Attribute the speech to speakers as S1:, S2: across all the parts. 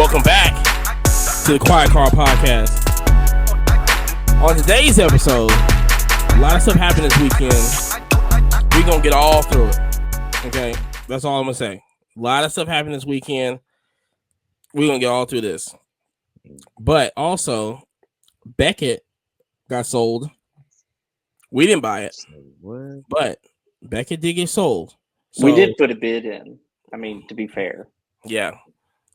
S1: Welcome back to the Quiet Car Podcast. On today's episode, a lot of stuff happened this weekend. We're going to get all through it. Okay? That's all I'm going to say. A lot of stuff happened this weekend. We're going to get all through this. But also, Beckett got sold. We didn't buy it.
S2: What?
S1: But Beckett did get sold. So,
S3: we did put a bid in. I mean, to be fair.
S1: Yeah.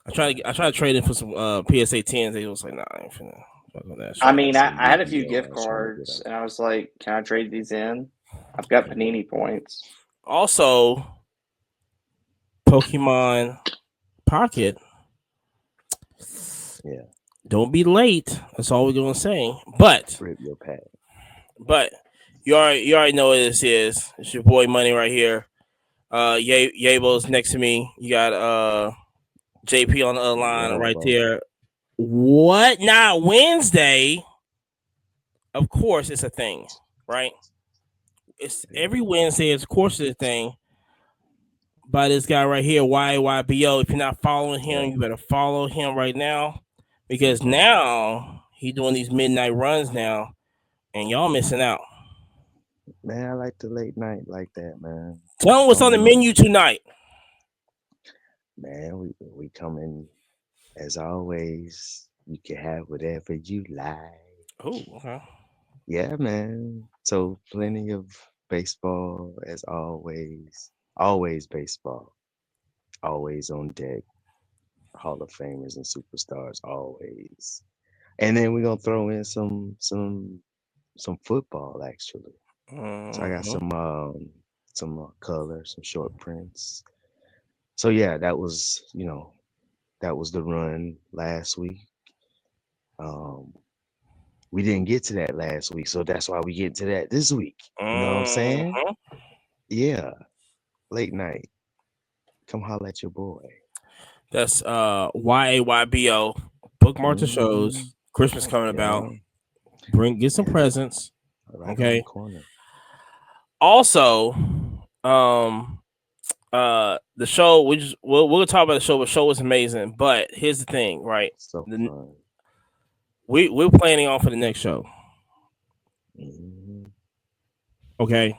S1: I tried to trade in for some PSA 10s. They was like, nah, I ain't finna fuck with that shit.
S3: I mean, I had a few gift cards, and I was like, can I trade these in? I've got Panini points.
S1: Also, Pokemon Pocket.
S2: Yeah.
S1: Don't be late. That's all we're going to say. But
S2: Rip your pack.
S1: But you already know what this is. It's your boy Money right here. Yabo's next to me. You got JP on the other line right there. What Not Wednesday? Of course, it's a thing, right? It's every Wednesday. Of course, it's a thing. By this guy right here, YYBO. If you're not following him, you better follow him right now because now he's doing these midnight runs now, and y'all missing out.
S2: Man, I like the late night like that, man.
S1: Tell them what's on the menu tonight.
S2: Man, we coming as always. You can have whatever you like.
S1: Oh, okay.
S2: Yeah, man. So plenty of baseball as always. Always baseball. Always on deck. Hall of Famers and superstars always. And then we're gonna throw in some football actually. So I got some color, some short prints. So yeah, that was the run last week. We didn't get to that last week, so that's why we get to that this week. You know what I'm saying? Yeah. Late night. Come holler at your boy.
S1: That's YAYBO. Bookmark the shows. Christmas coming about. Get some presents.
S2: Right
S1: okay.
S2: Corner.
S1: Also, the show we'll talk about the show. The show was amazing, but here's the thing, right?
S2: So fun.
S1: We're planning on for the next show.
S2: Mm-hmm.
S1: Okay,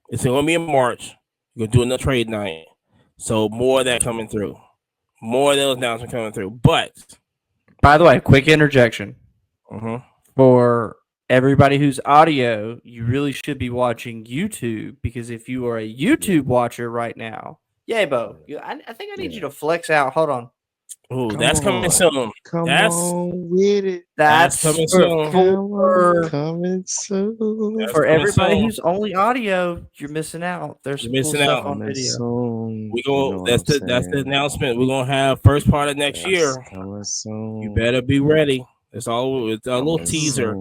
S1: it's gonna be in March. We're gonna do another trade night, so more of that coming through, more of those announcements coming through. But
S4: by the way, quick interjection
S1: Mm-hmm.
S4: for everybody who's audio, you really should be watching YouTube, because if you are a YouTube watcher right now, Yabo, I think I need you to flex out. Hold on.
S1: Oh, that's coming soon.
S2: Come on with it.
S4: That's
S1: coming soon.
S2: Coming soon.
S1: That's
S4: For
S1: coming
S4: everybody
S1: soon.
S4: who's only audio, you're missing out. There's some cool stuff on video.
S2: Soon.
S1: We go. That's the announcement. We're gonna have first part of next year.
S2: Coming soon.
S1: You better be ready. It's all. It's a little teaser.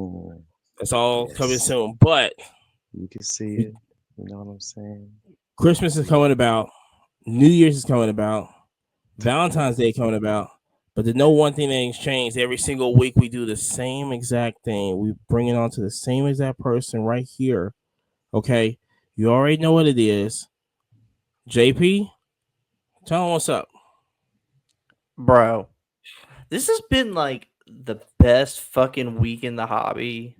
S1: That's all coming soon. But
S2: you can see it. You know what I'm saying?
S1: Christmas is coming about. New Year's is coming about. Valentine's Day coming about. But the one thing that ain't changed. Every single week we do the same exact thing. We bring it on to the same exact person right here. Okay, you already know what it is. JP, tell them what's up,
S4: bro. This has been like the best fucking week in the hobby,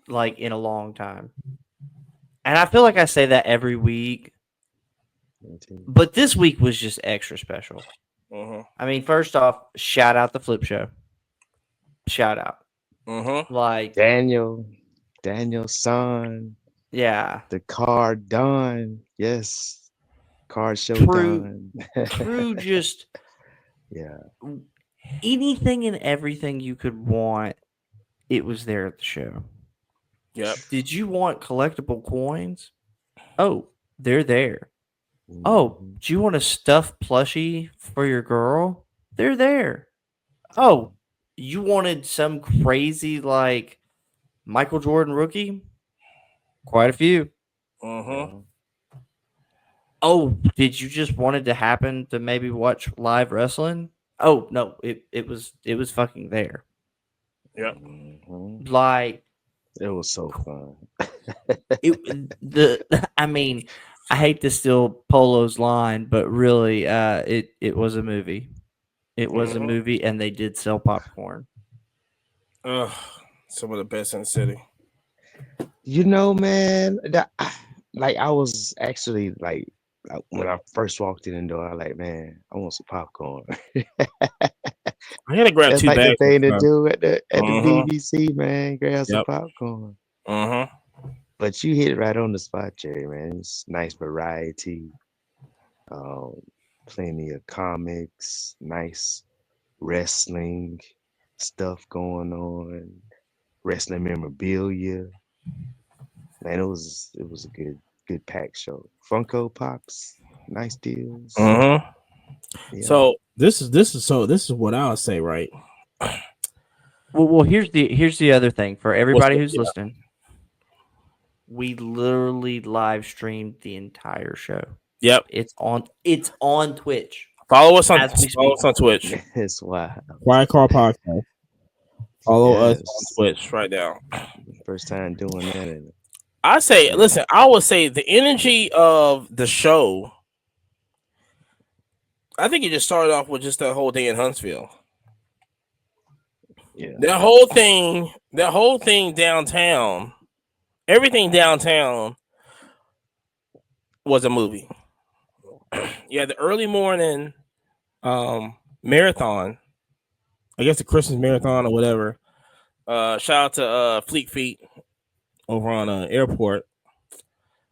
S4: like in a long time. And I feel like I say that every week, but this week was just extra special.
S1: Mm-hmm.
S4: I mean, first off, shout out the Flip Show. Shout out.
S1: Mm-hmm.
S4: Like
S2: Daniel's son.
S4: Yeah.
S2: The card done. Yes. Card show done.
S4: True, just
S2: yeah.
S4: Anything and everything you could want, it was there at the show.
S1: Yep.
S4: Did you want collectible coins? Oh, they're there. Oh, do you want a stuffed plushie for your girl? They're there. Oh, you wanted some crazy like Michael Jordan rookie? Quite a few.
S1: Mm-hmm.
S4: Oh, did you just want it to happen to maybe watch live wrestling? Oh no, it was fucking there.
S1: Yep.
S4: Like
S2: it was so fun.
S4: I mean, I hate to steal Polo's line, but really, it was a movie. It was a movie, and they did sell popcorn.
S1: Some of the best in the city.
S2: You know, man, like I was actually like when I first walked in the door, I like, man, I want some popcorn.
S1: I had to grab
S2: That's
S1: 2
S2: like the
S1: bags
S2: thing
S1: next
S2: to
S1: time.
S2: do at the
S1: Mm-hmm.
S2: BBC, man. Grab some
S1: Yep.
S2: popcorn.
S1: Mm-hmm.
S2: But you hit it right on the spot, Jerry, man. It's nice variety. Um, plenty of comics, nice wrestling stuff going on, wrestling memorabilia. Man, it was a good pack show. Funko Pops, nice deals.
S1: Mm-hmm.
S2: Yeah.
S1: So this is what I'll say, right?
S4: Well, here's the other thing for
S1: What's
S4: everybody
S1: the,
S4: who's
S1: yeah.
S4: listening. We literally live streamed the entire show.
S1: Yep.
S4: It's on Twitch
S1: Follow us on
S4: as we speak.
S1: Twitch.
S2: It's wild.
S1: Quiet Car Podcast. Follow us on
S2: Yes.
S1: Twitch right now.
S2: First time doing that. And
S1: I say,
S2: yeah.
S1: listen, I would say the energy of the show. I think it just started off with just that whole day in Huntsville.
S2: Yeah.
S1: That whole thing downtown, everything downtown was a movie. Yeah, the early morning marathon. I guess the Christmas marathon or whatever. Shout out to Fleet Feet over on airport.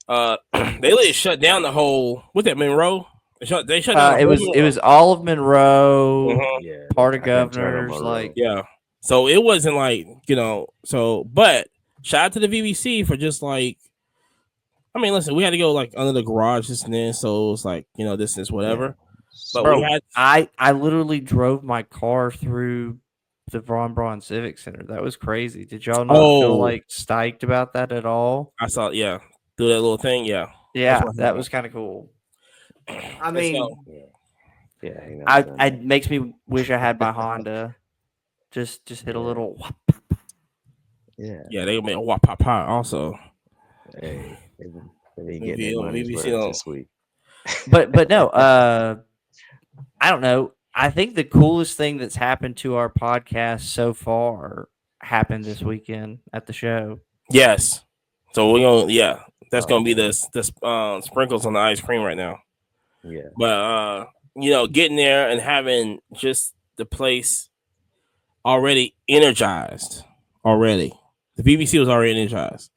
S1: They literally shut down the whole. What's that, Monroe? They shut down the whole.
S4: It was all of Monroe,
S2: Yeah.
S4: part of
S2: I can turn on
S4: Governors,
S2: my
S4: like
S2: road.
S1: Yeah. So it wasn't like, but shout out to the VBC for just like, I mean, listen, we had to go like under the garage this and then, so it was like, this is whatever. But
S4: bro,
S1: we had,
S4: I literally drove my car through the Von Braun Civic Center. That was crazy. Did y'all not feel like psyched about that at all?
S1: I saw, yeah, do that little thing, yeah.
S4: Yeah, that was kind of cool. I mean,
S2: Yeah, you know,
S4: I makes me wish I had my Honda. Just hit a little.
S2: Yeah.
S1: Yeah, they made a whop pop pop also.
S2: Hey, they be getting their money's worth this week.
S4: But no, I don't know. I think the coolest thing that's happened to our podcast so far happened this weekend at the show.
S1: Yes. So we're gonna, that's gonna be the sprinkles on the ice cream right now.
S2: Yeah.
S1: But getting there and having just the place already energized already. The BBC was already energized.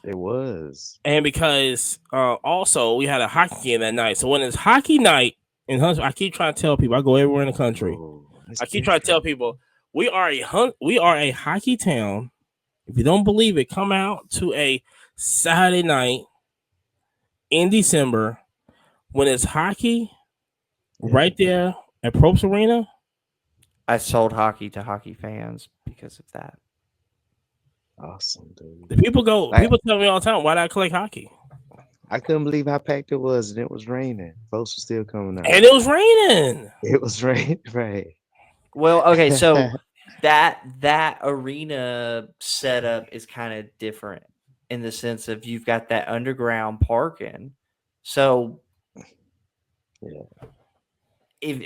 S2: It was.
S1: And because also we had a hockey game that night. So when it's hockey night in Huntsville, I keep trying to tell people, I go everywhere in the country. I keep trying to tell people we are a hockey town. If you don't believe it, come out to a Saturday night in December when it's hockey right there at Probst Arena.
S4: I sold hockey to hockey fans because of that.
S2: Awesome, dude.
S1: The people tell me all the time, why did I collect hockey?
S2: I couldn't believe how packed it was, and it was raining. Folks were still coming out.
S1: And it was raining.
S2: It was raining, right?
S4: Well, okay, so that arena setup is kind of different in the sense of you've got that underground parking. So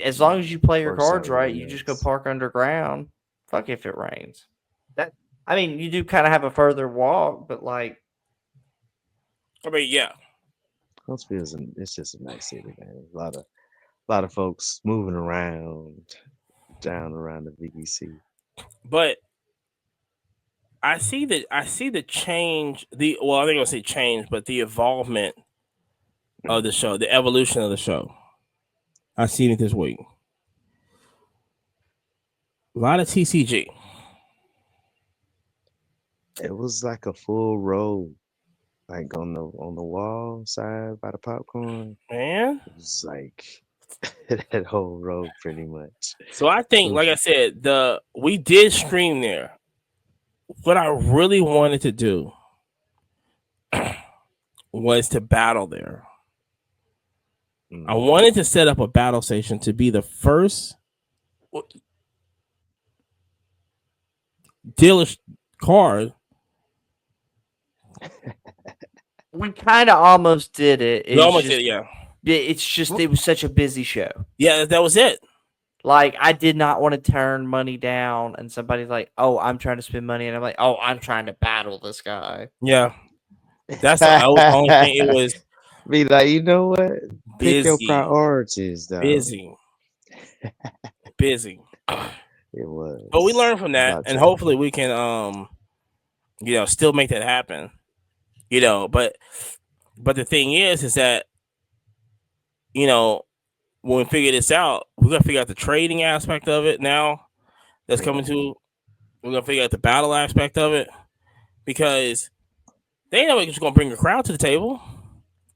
S4: as long as you play your cards right, you just go park underground. Fuck if it rains. I mean, you do kind of have a further walk, but like,
S1: I mean, yeah.
S2: Huntsville's it's just a nice city, man. A lot of folks moving around down around the VBC.
S1: But I see the change. I think I'll say change, but the evolvement of the show, the evolution of the show. I seen it this week. A lot of TCG.
S2: It was like a full row, like on the wall side by the popcorn.
S1: Man,
S2: it was like that whole row pretty much.
S1: So I think, like I said, we did stream there. What I really wanted to do was to battle there. I wanted to set up a battle station to be the first dealer card.
S4: We kind of almost did it.
S1: We almost did it, yeah.
S4: It's just it was such a busy show.
S1: Yeah, that was it.
S4: Like, I did not want to turn money down, and somebody's like, "Oh, I'm trying to spend money," and I'm like, "Oh, I'm trying to battle this guy."
S1: Yeah, that's the only thing. It was
S2: Be like, you know what? Pick your
S1: busy,
S2: priorities, though.
S1: busy, busy.
S2: It
S1: But we
S2: was
S1: learned from that,
S2: about
S1: and
S2: time.
S1: hopefully we can, still make that happen. But the thing is that you know, when we figure this out, we gotta figure out the trading aspect of it now. That's
S2: Yeah.
S1: coming to. We're gonna figure out the battle aspect of it because they know we're just gonna bring a crowd to the table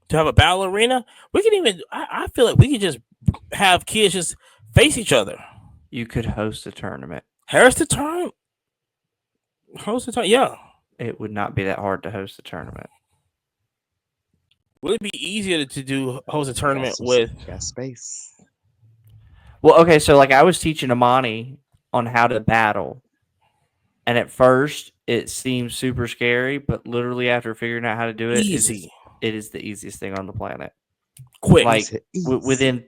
S1: to have a battle arena. We can even. I feel like we could just have kids just face each other.
S4: You could host a tournament.
S1: Harris the turn. Host the turn. Yeah.
S4: It would not be that hard to host a tournament.
S1: Would it be easier to do host a tournament with?
S2: Got space.
S4: Well, okay, so like I was teaching Amani on how to battle, and at first it seems super scary, but literally after figuring out how to do it,
S1: Easy.
S4: it is the easiest thing on the planet.
S1: Quick.
S4: Like within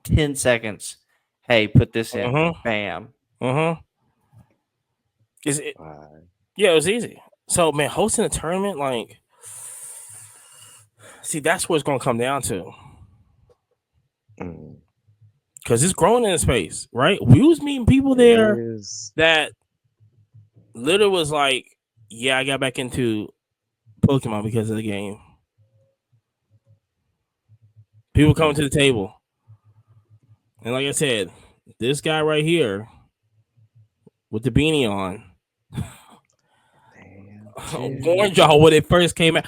S4: 10 seconds, hey, put this in, bam.
S1: Is it? Yeah, it was easy. So man, hosting a tournament, like, see, that's what it's gonna come down to. Because it's growing in the space, right? We was meeting people there that literally was like, yeah, I got back into Pokemon because of the game. People coming to the table. And like I said, this guy right here with the beanie on warned y'all when it first came out.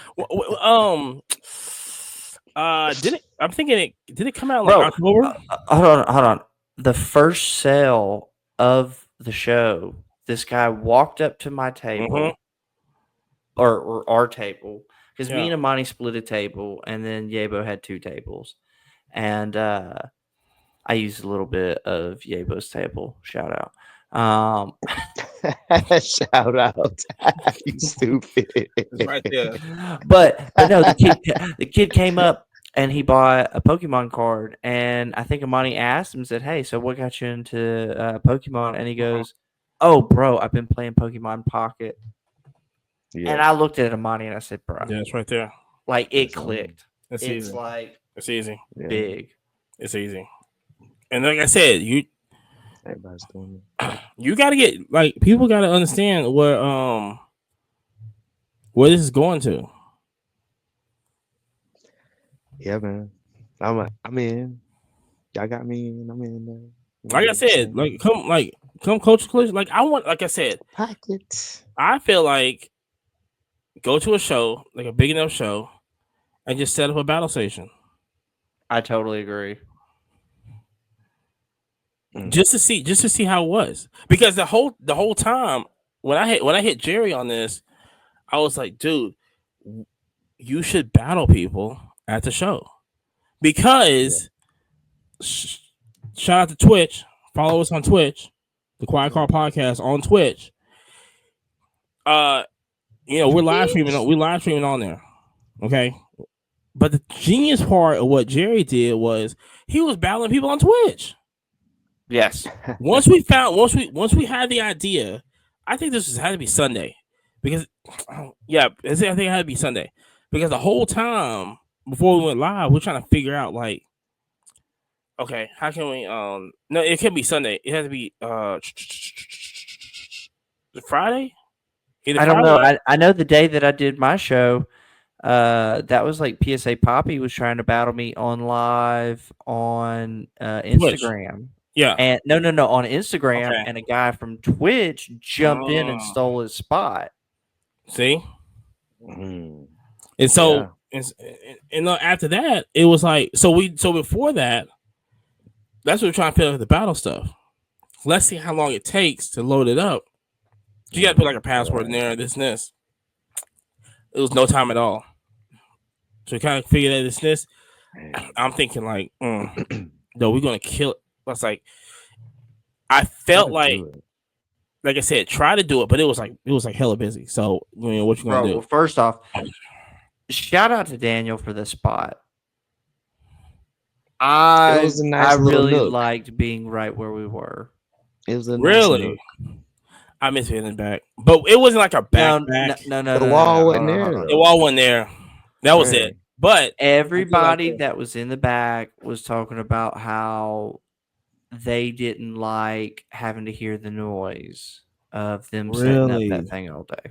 S1: Did it? I'm thinking did it come out like October?
S4: Hold on. The first sale of the show, this guy walked up to my table, or our table, because me and Amani split a table, and then Yabo had 2 tables, and I used a little bit of Yabo's table. Shout out.
S2: Shout out. You stupid.
S1: Right there.
S4: But no, the kid came up and he bought a Pokemon card, and I think Amani asked him, said, "Hey, so what got you into Pokemon?" And he goes, "Oh, bro, I've been playing Pokemon Pocket." Yeah. And I looked at Amani and I said, "Bro,
S1: yeah, it's right there.
S4: Like it clicked.
S1: It's
S4: It's
S1: easy.
S4: like
S1: It's easy.
S4: big.
S1: It's easy. And like I said,
S2: everybody's doing it.
S1: You gotta get, like, people gotta understand where this is going to.
S2: Yeah, man. I'm in. Y'all got me in. I'm in there.
S1: Like I said, come Coach Clutch. Like I said,
S2: Pocket.
S1: I feel like go to a show, like a big enough show, and just set up a battle station.
S4: I totally agree.
S1: Just to see how it was, because the whole time when I hit Jerry on this, I was like, dude, you should battle people at the show, because shout out to Twitch, follow us on Twitch, the Quiet Car Podcast on Twitch. We're live streaming on there, okay. But the genius part of what Jerry did was he was battling people on Twitch.
S4: Yes.
S1: Once we had the idea, I think this had to be Sunday, because I think it had to be Sunday, because the whole time before we went live, we're trying to figure out, like, okay, how can we? No, it can't be Sunday. It has to be Friday.
S4: I don't know. I know the day that I did my show, that was like PSA Poppy was trying to battle me on live on Instagram.
S1: Twitch. Yeah.
S4: And no, on Instagram, okay. And a guy from Twitch jumped in and stole his spot.
S1: See? And so, and after that, it was like, so before that, that's what we're trying to figure out, the battle stuff. Let's see how long it takes to load it up. You got to put like a password in there, this and this. It was no time at all. So we kind of figured out this. I'm thinking like, no, we're going to kill it. I was like, I felt like I said, try to do it, but it was like hella busy. So, what you gonna do?
S4: Well, first off, shout out to Daniel for this spot.
S2: It was a nice little
S4: really
S2: nook.
S4: liked being right where we were.
S2: It was a nice
S1: Really,
S2: nook.
S1: I miss being in the back, but it wasn't like a
S4: No,
S1: backpack.
S2: The wall wasn't
S4: Hold on, hold
S2: there
S4: on.
S1: The
S2: though.
S1: wall wasn't there. That was it.
S2: Right.
S1: But I did like
S4: Everybody
S1: the
S4: that was in the back was talking about how they didn't like having to hear the noise of them setting up that
S1: really.
S4: thing all day.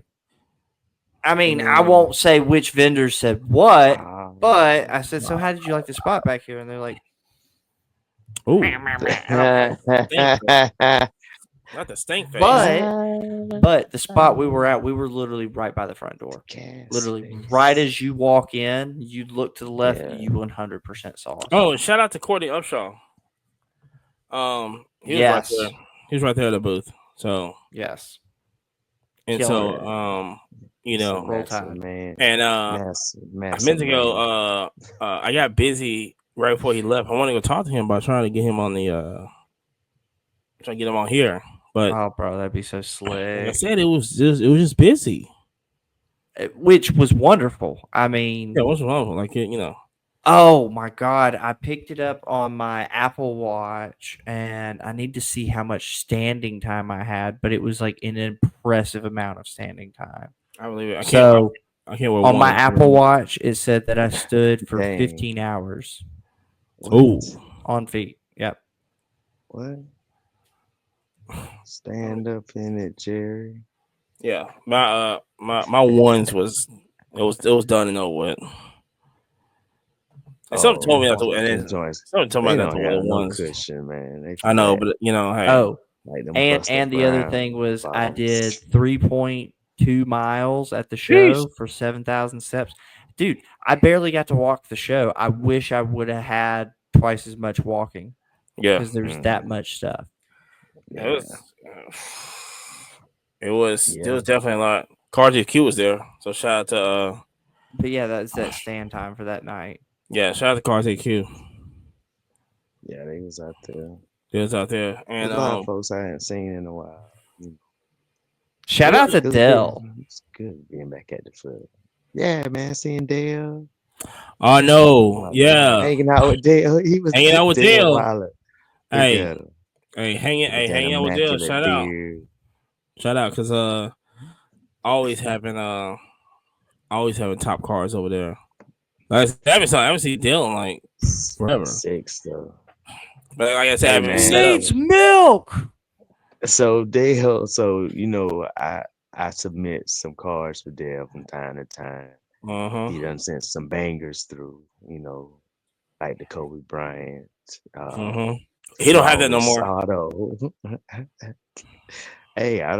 S4: I mean, I
S2: Mm.
S4: won't say which vendors said what,
S2: Ah.
S4: but I said, "So how did you like the spot back here?" And they're like,
S1: Ooh,
S4: "Meh, meh, meh." And I'm like,
S1: not the stink face.
S4: but the spot we were at, we were literally right by the front door.
S2: Gas
S4: Literally right
S2: face.
S4: as you walk in, you look to the left,
S2: Yeah.
S4: you 100% saw us.
S1: Oh, and shout out to Courtney Upshaw. He was right
S4: Yes.
S1: there. He was right there at the booth. So
S4: Yes.
S1: and
S4: Killer.
S1: so you
S2: It's a
S1: know,
S4: Roll
S2: massive
S4: Tide.
S2: man.
S1: and
S2: Massive,
S1: I
S2: massive
S1: meant to
S2: man.
S1: go. I got busy right before he left. I want to go talk to him about trying to get him on the trying to get him on here. But
S4: Oh, bro, that'd be so
S1: like I
S4: slick.
S1: said, it was just busy.
S4: Which was wonderful. I mean,
S1: Yeah, what's wrong? Like you know.
S4: oh my God, I picked it up on my Apple Watch and I need to see how much standing time I had, but it was like an impressive amount of standing time.
S1: I believe it.
S4: So
S1: I can't wear
S4: on my
S1: one.
S4: Apple Watch, it said that I stood for
S2: Dang.
S4: 15 hours
S2: What?
S1: Oh,
S4: on feet. Yep.
S2: What? Stand up in it, Jerry.
S1: yeah. My ones was it was done and over with. And something told me not to. And
S2: Them
S1: then
S2: joints.
S1: something told me
S2: They
S1: not to
S2: don't
S1: wear the
S2: got no
S1: ones.
S2: cushion, man. They
S1: I know,
S2: flat,
S1: but you know, hey,
S4: Oh,
S2: like them
S4: and
S2: Buster
S4: the other
S2: Brown
S4: thing was I
S2: bottoms.
S4: did 3.2 miles at the
S1: Jeez.
S4: show for 7,000 steps. Dude, I barely got to walk the show. I wish I would have had twice as much walking
S1: yeah,
S4: because there's that much stuff.
S1: it
S2: Yeah,
S1: was. It was.
S2: yeah.
S1: There was definitely a lot. Cardi Q was there, so shout out to
S4: But yeah, that's that stand time for that night.
S1: yeah, shout out to Cardi Q.
S2: Yeah, they was out there.
S1: They was out there,
S2: There's
S1: and
S2: a lot of folks I hadn't seen in a while.
S4: Shout out to
S2: It was
S4: Dell.
S2: It's good being back at the foot. Yeah, man, seeing Dale.
S1: oh no, yeah,
S2: Hanging out with Dale. He was
S1: hanging out with
S2: Dale
S1: Dale.
S2: Wilder. Look
S1: Hey,
S2: at him.
S1: hanging out with Dale.
S2: Immaculate beard.
S1: Shout out, cause always having top cars over there. Like, I haven't seen Dale in like forever.
S2: 6 though.
S1: But like I said, I haven't
S2: man.
S1: set up.
S4: Needs milk.
S2: So Dale, I submit some cards for Dale from time to time. He done sent some bangers through, like the Kobe Bryant.
S1: He don't have that no more.
S2: Auto. Hey, I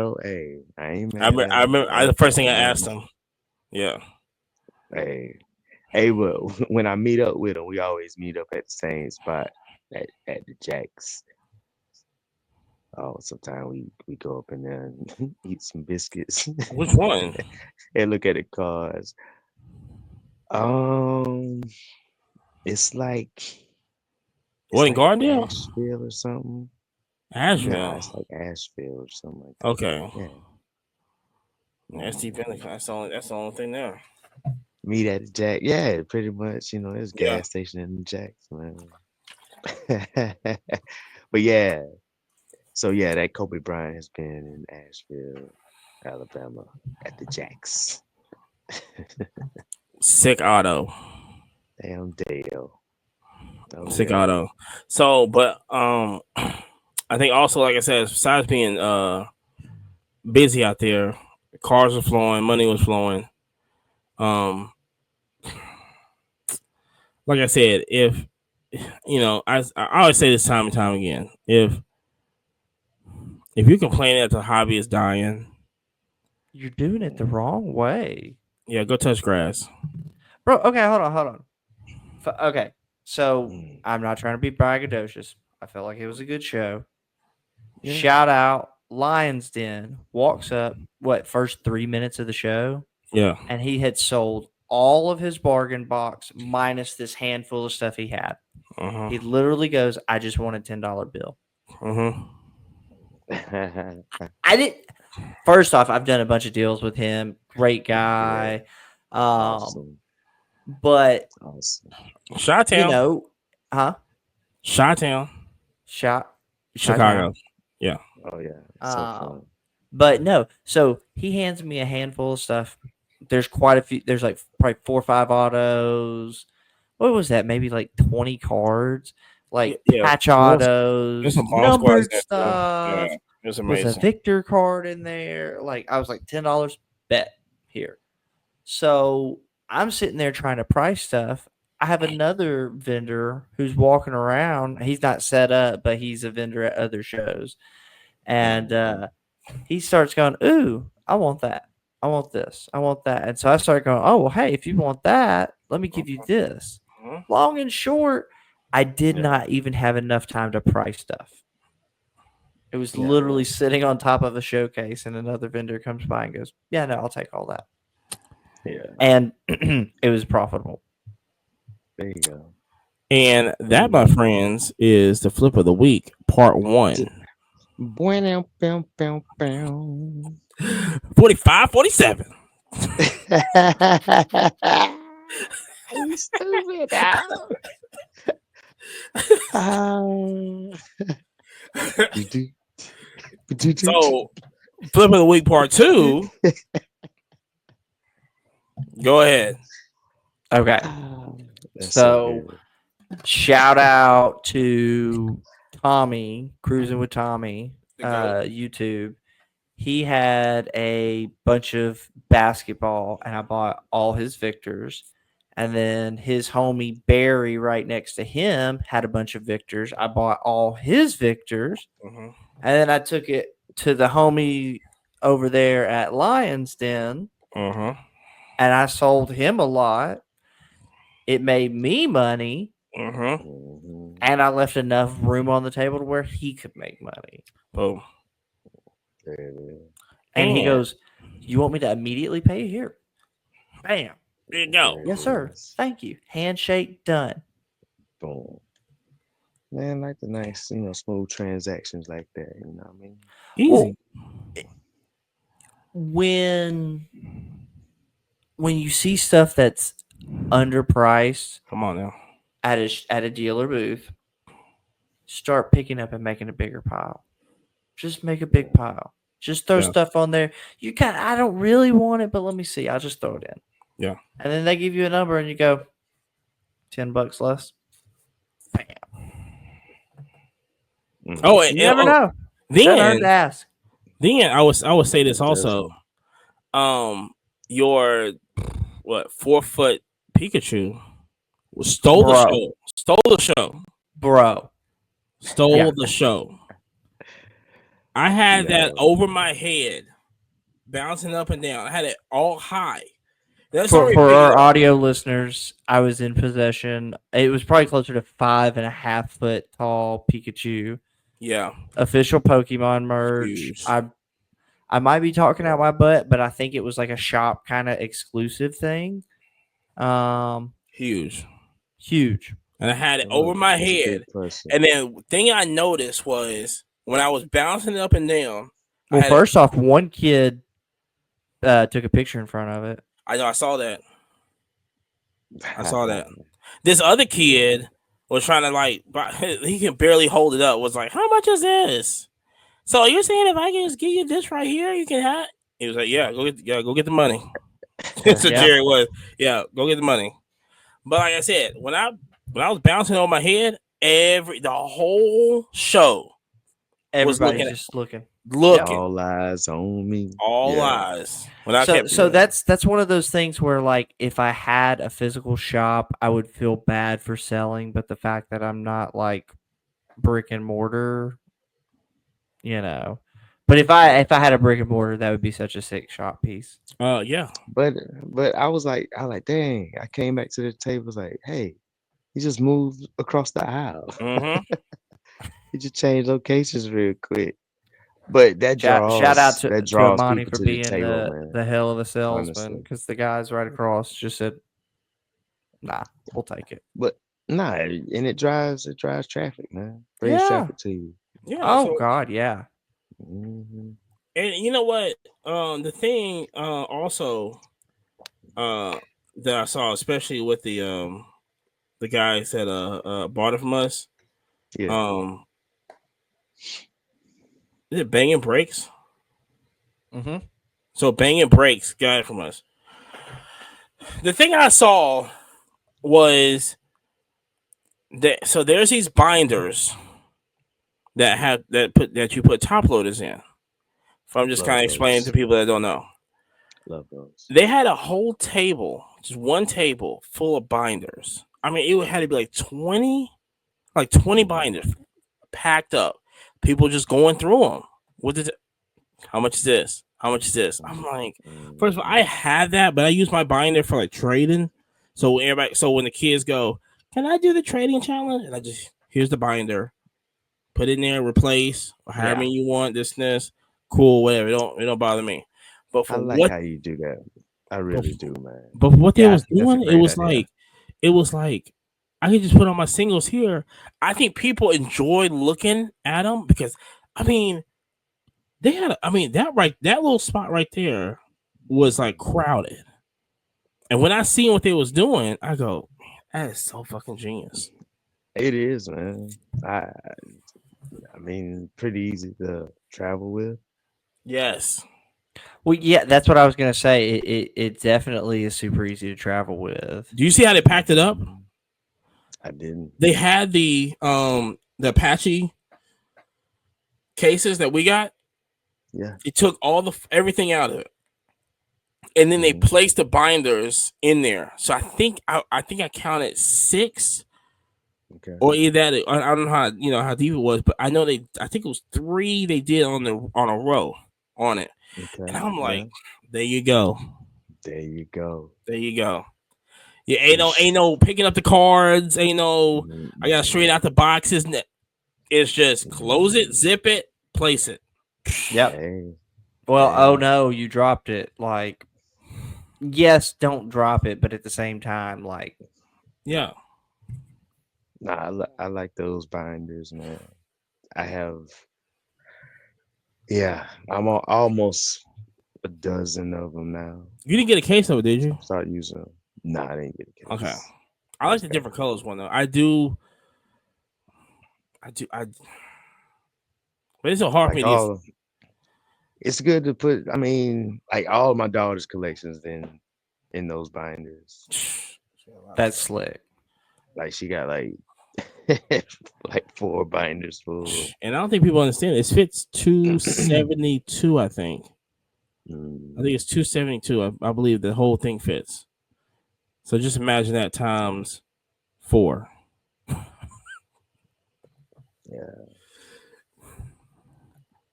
S2: ain't mad.
S1: I remember the first thing I asked him. Yeah.
S2: Hey, but when I meet up with him, we always meet up at the same spot at the Jacks. Oh, sometimes we go up in there and eat some biscuits.
S1: Which one?
S2: And look at the cars. It's like
S1: What in Gardendale?
S2: Asheville or something.
S1: Asheville.
S2: No, it's like Asheville or something like that.
S1: Okay.
S2: Yeah.
S1: That's deep in the that's the only thing there.
S2: Meet at the Jack. Yeah, pretty much. There's a gas station in the Jacks, man. But yeah. So yeah, that Kobe Bryant has been in Asheville, Alabama at the Jacks.
S1: Sick auto.
S2: Damn Dale.
S1: Sick auto. So, but I think also, like I said, besides being busy out there, cars were flowing, money was flowing. Like I said, if I always say this time and time again, if you complain that the hobby is dying,
S4: you're doing it the wrong way.
S1: Yeah, go touch grass,
S4: bro. Okay, hold on. Okay, so I'm not trying to be braggadocious. I felt like it was a good show. Yeah. Shout out Lion's Den walks up. First 3 minutes of the show?
S1: Yeah,
S4: and he had sold all of his bargain box minus this handful of stuff he had. He literally goes, "I just want a $10 bill." I didn't. First off, I've done a bunch of deals with him. Great guy.
S2: Awesome.
S4: But
S1: Chi-town.
S4: huh?
S1: Chi-Town, Chicago.
S4: Chi-Town.
S1: Yeah.
S2: Oh yeah, so fun.
S4: But no, so he hands me a handful of stuff. There's quite a few. There's like probably 4 or 5 autos. What was that? Maybe like 20 cards, like
S1: Yeah.
S4: patch
S1: There's
S4: autos,
S1: some bomb squads
S4: numbered
S1: there too. Yeah.
S4: stuff.
S1: It was
S4: Was a
S1: amazing.
S4: Victor card in there? Like I was like $10 bet here. So I'm sitting there trying to price stuff. I have another vendor who's walking around. He's not set up, but he's a vendor at other shows, and he starts going, "Ooh, I want that. I want this. I want that." And so I started going, "Oh, well, hey, if you want that, let me give you this."
S1: Mhm.
S4: Long and short, I did not even have enough time to price stuff. It was literally sitting on top of a showcase, and another vendor comes by and goes, "Yeah, no, I'll take all that."
S2: Yeah,
S4: And it was profitable.
S2: there you go.
S1: And that, my friends, is the flip of the week, part one.
S2: Bueno, bow, bow, bow.
S1: 45, 47.
S2: You stupid dog.
S1: So, flip of the week, part two. Go ahead.
S4: Okay. So shout out to Tommy, Cruising with Tommy, YouTube. He had a bunch of basketball, and I bought all his Victors. And then his homie Barry, right next to him, had a bunch of Victors. I bought all his Victors.
S1: Mhm.
S4: And then I took it to the homie over there at Lion's Den,
S1: Mhm.
S4: and I sold him a lot. It made me money,
S1: Mhm.
S4: and I left enough room on the table to where he could make money.
S1: Boom.
S4: And he goes, "You want me to immediately pay you here?" Bam.
S1: There you go.
S4: Yes, sir. Thank you. Handshake done.
S2: Boom. Man, like the nice, smooth transactions like that. You know what I mean?
S1: Easy.
S4: Well, when you see stuff that's underpriced
S1: Come on now.
S4: at a dealer booth, start picking up and making a bigger pile. Just make a big pile. Just throw stuff on there. I don't really want it, but let me see. I'll just throw it in.
S1: Yeah.
S4: And then they give you a number and you go, $10 less. Bam.
S1: Oh,
S4: You never know.
S1: Then
S4: to ask.
S1: Then I would say this also. Your 4-foot Pikachu stole the show. Stole the show.
S4: Bro.
S1: Stole the show. I had that over my head, bouncing up and down. I had it all high.
S4: For our audio listeners, I was in possession. It was probably closer to 5.5 foot tall Pikachu.
S1: Yeah.
S4: Official Pokemon merch.
S1: Huge.
S4: I might be talking out my butt, but I think it was like a shop kind of exclusive thing.
S1: Huge.
S4: And
S1: I had it over my head. And then the thing I noticed was when I was bouncing up and down.
S4: Well, first off, one kid took a picture in front of it.
S1: I know. I saw that. This other kid was trying to he can barely hold it up. Was like, how much is this? So you're saying if I can just give you this right here, you can have? He was like, yeah, go get the money. So Jerry was, yeah, go get the money. But like I said, when I was bouncing on my head, the whole show,
S4: everybody's just looking.
S2: All eyes on me.
S1: All eyes.
S4: So that's one of those things where, like, if I had a physical shop, I would feel bad for selling, but the fact that I'm not like brick and mortar, But if I had a brick and mortar, that would be such a sick shop piece.
S1: Yeah.
S2: But I was like, dang. I came back to the table, was like, hey, he just moved across the aisle.
S1: Mm-hmm.
S2: He just changed locations real quick. But that draws
S4: shout out to Amani
S2: people
S4: for
S2: to
S4: being
S2: the table,
S4: the hell of a salesman,
S2: honestly.
S4: because the guys right across just said, "Nah, we'll take it."
S2: But nah, and it drives traffic, man. Brings traffic to you.
S1: Yeah.
S4: God, yeah.
S2: Mm-hmm.
S1: And you know what? The thing also that I saw, especially with the guys that bought it from us,
S2: Yeah.
S1: Is it Banging Breaks?
S4: Mm-hmm.
S1: So Banging Breaks got it from us. The thing I saw was that so there's these binders that you put top loaders in. So I'm just
S2: Love
S1: kind of explaining to
S2: those.
S1: people that don't know.
S2: Love those.
S1: They had a whole table, just one table full of binders. I mean, it had to be like 20 binders packed up. People just going through them. What is it? How much is this? How much is this? I'm like, first of all, I have that, but I use my binder for like trading. So when the kids go, can I do the trading challenge? And I just here's the binder, put it in there, replace, or however many you want. This, cool, whatever. It don't bother me. But
S2: I
S1: for
S2: like
S1: what
S2: how you do that. I
S1: but,
S2: really do, man.
S1: but what they
S4: Yeah, I
S1: was
S4: think that's a
S1: doing,
S4: great idea.
S1: it was like I could just put on my singles here. I think people enjoy looking at them because I mean they had that little spot right there was like crowded. And when I seen what they was doing, I go, man, that is so fucking genius.
S2: It is, man. I I mean, pretty easy to travel with.
S1: Yes.
S4: Well, yeah, that's what I was gonna say. It definitely is super easy to travel with.
S1: Do you see how they packed it up?
S2: I didn't.
S1: They had the Apache cases that we got.
S2: Yeah.
S1: It took everything out of it. And then they placed the binders in there. So I think I counted 6
S2: Okay.
S1: or either that I don't know how deep it was, but I know I think it was 3 they did on a row on it.
S2: Okay.
S1: And I'm like,
S2: Yeah.
S1: there you go.
S2: There you go.
S1: There you go. Yeah, ain't no picking up the cards, ain't no I got straight out the boxes. It's just close it, zip it, place it.
S4: Yep.
S2: Hey.
S4: Well,
S2: Hey.
S4: oh no, you dropped it. Like, yes, don't drop it, but at the same time, like,
S1: Yeah.
S2: Nah, I like those binders, man. I have, yeah, almost a dozen of them now.
S1: You didn't get a case of it, did you?
S2: Start using them. Nah, I didn't get a case.
S1: Okay. I like the different colors one though. I do. But it's so hard for me to.
S2: It's good to put. I mean, like all my daughter's collections in those binders.
S4: that's slick.
S2: Like she got like like 4 binders full.
S1: And I don't think people understand it. It fits 272, I think. I think it's 272. I believe the whole thing fits. So just imagine that times 4.
S2: Yeah.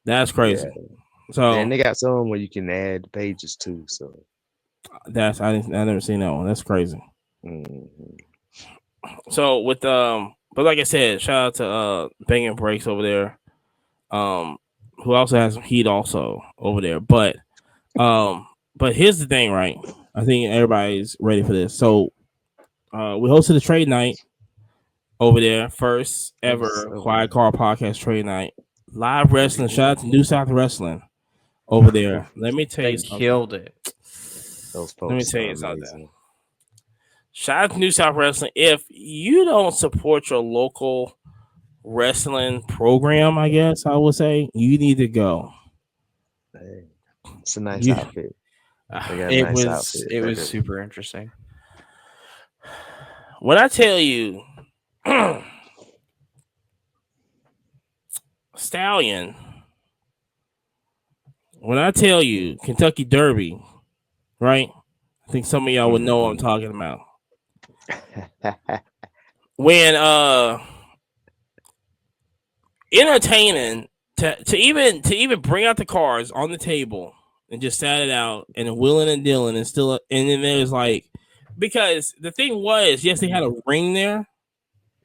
S1: That's crazy.
S2: Yeah.
S1: So
S2: and they got some where you can add pages too. So
S1: I never seen that one. That's crazy.
S2: mm-hmm.
S1: So with but like I said, shout out to Banging Breaks over there. Who also has some heat also over there. But here's the thing, right? I think everybody's ready for this. So we hosted a trade night over there, first ever Quiet Car Podcast trade night. Live wrestling. Shout out to New South Wrestling over there. Let me tell you something.
S4: Killed it.
S2: Those folks
S1: Let me tell you
S2: amazing.
S1: something. Shout out to New South Wrestling. If you don't support your local wrestling program, I guess I would say you need to go.
S2: Hey, it's a nice outfit.
S4: It was super interesting.
S1: When I tell you, Stallion, when I tell you Kentucky Derby, right? I think some of y'all would know what I'm talking about. When entertaining to even bring out the cards on the table and just sat it out and wheeling and dealing and still and then there's like because the thing was yes they had a ring there,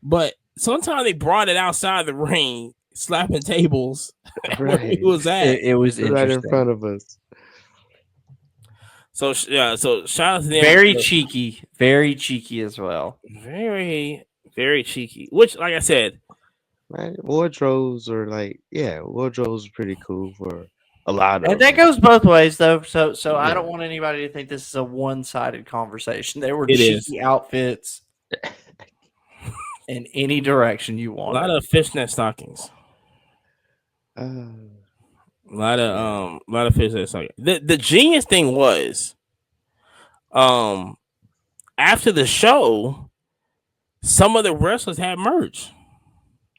S1: but sometimes they brought it outside the ring slapping tables where he was at.
S4: It was
S2: right in front of us.
S1: So yeah, so shout out to them.
S4: Very cheeky as well.
S1: Very, very cheeky. Which, like I said,
S2: right? Wardrobes are wardrobes are pretty cool for a lot of.
S4: And that goes both ways, though. So I don't want anybody to think this is a one-sided conversation. There were cheeky outfits. in any direction you
S1: A
S4: want
S1: lot
S4: it.
S1: of fishnet stockings.
S2: Uh,
S1: A lot of
S2: yeah.
S1: fishnet stockings. The genius thing was, um, after the show, some of the wrestlers had merch.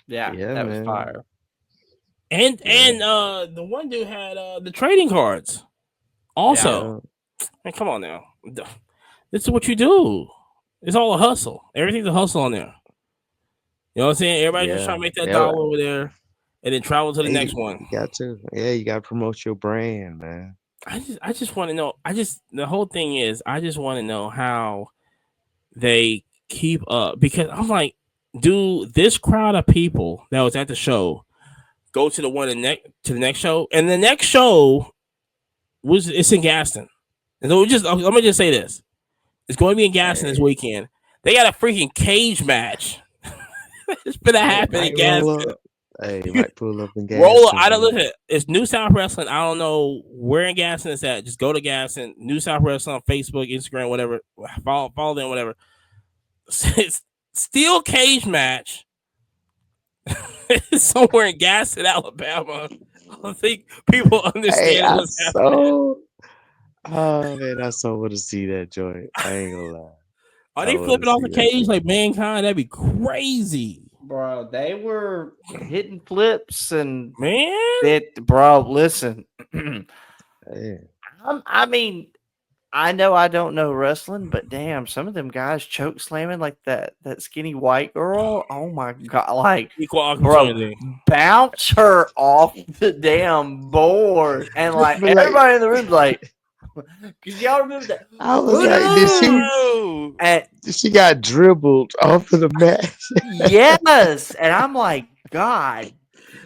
S4: Yeah,
S2: Yeah,
S4: that was
S2: man.
S4: fire.
S2: Yeah.
S1: And the one dude had the trading cards
S4: Yeah.
S1: also.
S2: Yeah.
S1: Man, come on now. This is what you do. It's all a hustle. Everything's a hustle on there. You know what I'm saying? Everybody just trying
S2: Yeah.
S1: to make that
S2: Yeah.
S1: dollar over there and then travel to the
S2: Hey,
S1: next one.
S2: you got to. Yeah, you got to promote your brand, man.
S1: I just want to know. The whole thing is I just want to know how they keep up because I'm like, do this crowd of people that was at the show go to the one to the next show, and the next show was it's in Gaston, and so I'm gonna just say this: it's going to be in Gaston this
S2: Hey,
S1: weekend. They got a freaking cage match. It's gonna
S2: hey,
S1: happen in
S2: might roll
S1: Gaston.
S2: up. Hey, might pull up in
S1: Roll.
S2: Gaston,
S1: I don't
S2: man.
S1: listen. It's New South Wrestling. I don't know where in Gaston it's at. Just go to Gaston, New South Wrestling on Facebook, Instagram, whatever. Follow them, whatever. It's steel cage match somewhere in Gaston, Alabama. I don't think people
S2: Hey,
S1: understand
S2: I
S1: what's happening.
S2: so. Oh man, I so want to see that joint. I ain't gonna lie.
S1: Are
S2: I
S1: they
S2: want to
S1: flipping off
S2: see
S1: the
S2: that
S1: cage
S2: joint.
S1: like mankind? That'd be crazy,
S4: Bro, they were hitting flips and
S1: man.
S4: bro, listen.
S2: Hey,
S4: I mean, I know I don't know wrestling, but damn, some of them guys choke slamming like that skinny white girl. Oh my god, like
S1: Equal
S4: bro,
S1: opportunity.
S4: bounce her off the damn board. And like
S2: but like,
S4: everybody in the room's like, cause y'all remember that.
S2: I was
S4: Put it
S2: like,
S4: on!
S1: Bro.
S4: And
S2: she got dribbled off of the match?
S4: yes. And I'm like, God,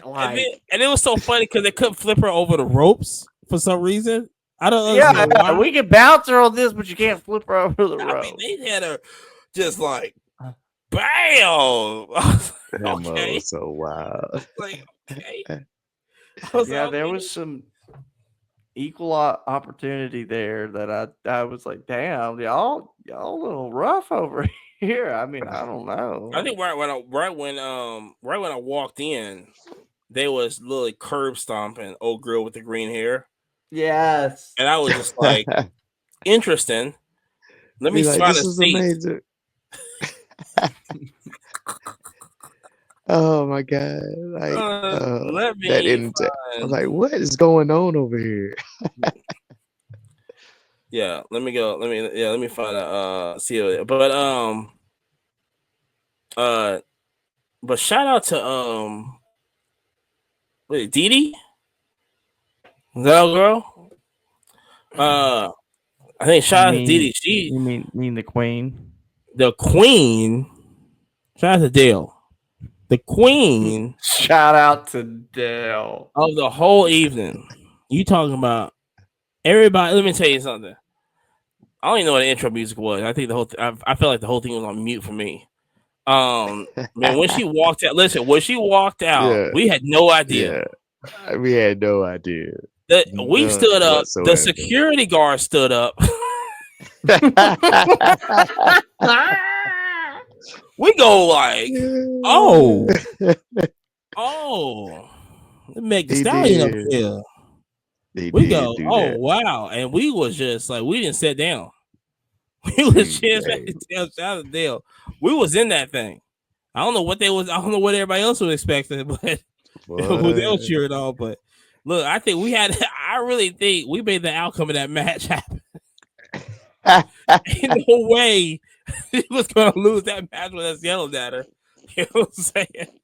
S4: like
S1: And it was so funny because they couldn't flip her over the ropes for some reason. I don't
S4: yeah,
S1: understand why.
S4: we can bounce her on this, but you can't flip her over the
S1: I mean,
S4: rope.
S1: they had her just like bam. I was like,
S2: That mother
S1: okay,
S2: was so wild.
S1: like okay. I was
S4: Yeah,
S1: like,
S4: there
S1: okay.
S4: was some equal opportunity there that I was like, damn, y'all a little rough over here. I mean, I don't
S1: I
S4: know.
S1: think right when I walked in, they was literally curb stomping old girl with the green hair,
S4: Yes.
S1: and I was just like, interesting. Let me
S2: Be like,
S1: find
S2: this
S1: a
S2: was
S1: seat.
S2: amazing. Oh my god! Like,
S1: Let
S2: that
S1: me
S2: in. I was
S1: find.
S2: like, what is going on over here?
S1: Yeah, let me go. Let me find a see it. Uh but shout out to wait, Dee Dee? Is that our girl? Uh I think
S4: You
S1: shout out to Dee
S4: mean
S1: Dee. She
S4: you mean the queen?
S1: the queen. Shout out to Dale. The queen
S4: Shout out to Dale.
S1: of the whole evening. You talking about everybody, let me tell you something. I don't even know what the intro music was. I think I felt like the whole thing was on mute for me. Man, when she walked out, listen, when she walked out,
S2: Yeah,
S1: we had no idea.
S2: yeah. We had no idea.
S1: We
S2: None
S1: stood up. The
S2: whatsoever.
S1: security guard stood up. We go like, oh, oh, Meg the
S2: He
S1: Stallion up
S2: did.
S1: here.
S2: He
S1: We
S2: did
S1: go,
S2: do
S1: oh
S2: that.
S1: wow, and we was just like, we didn't sit down. We was just
S2: Hey,
S1: shout out to Dale. We was in that thing. I don't know what they was. I don't know what everybody else was expecting, but who they was
S2: boy.
S1: cheering on. But look, I think we had. I really think we made the outcome of that match happen. Ain't no way he was gonna lose that match with us yelling at her. You know what I'm saying?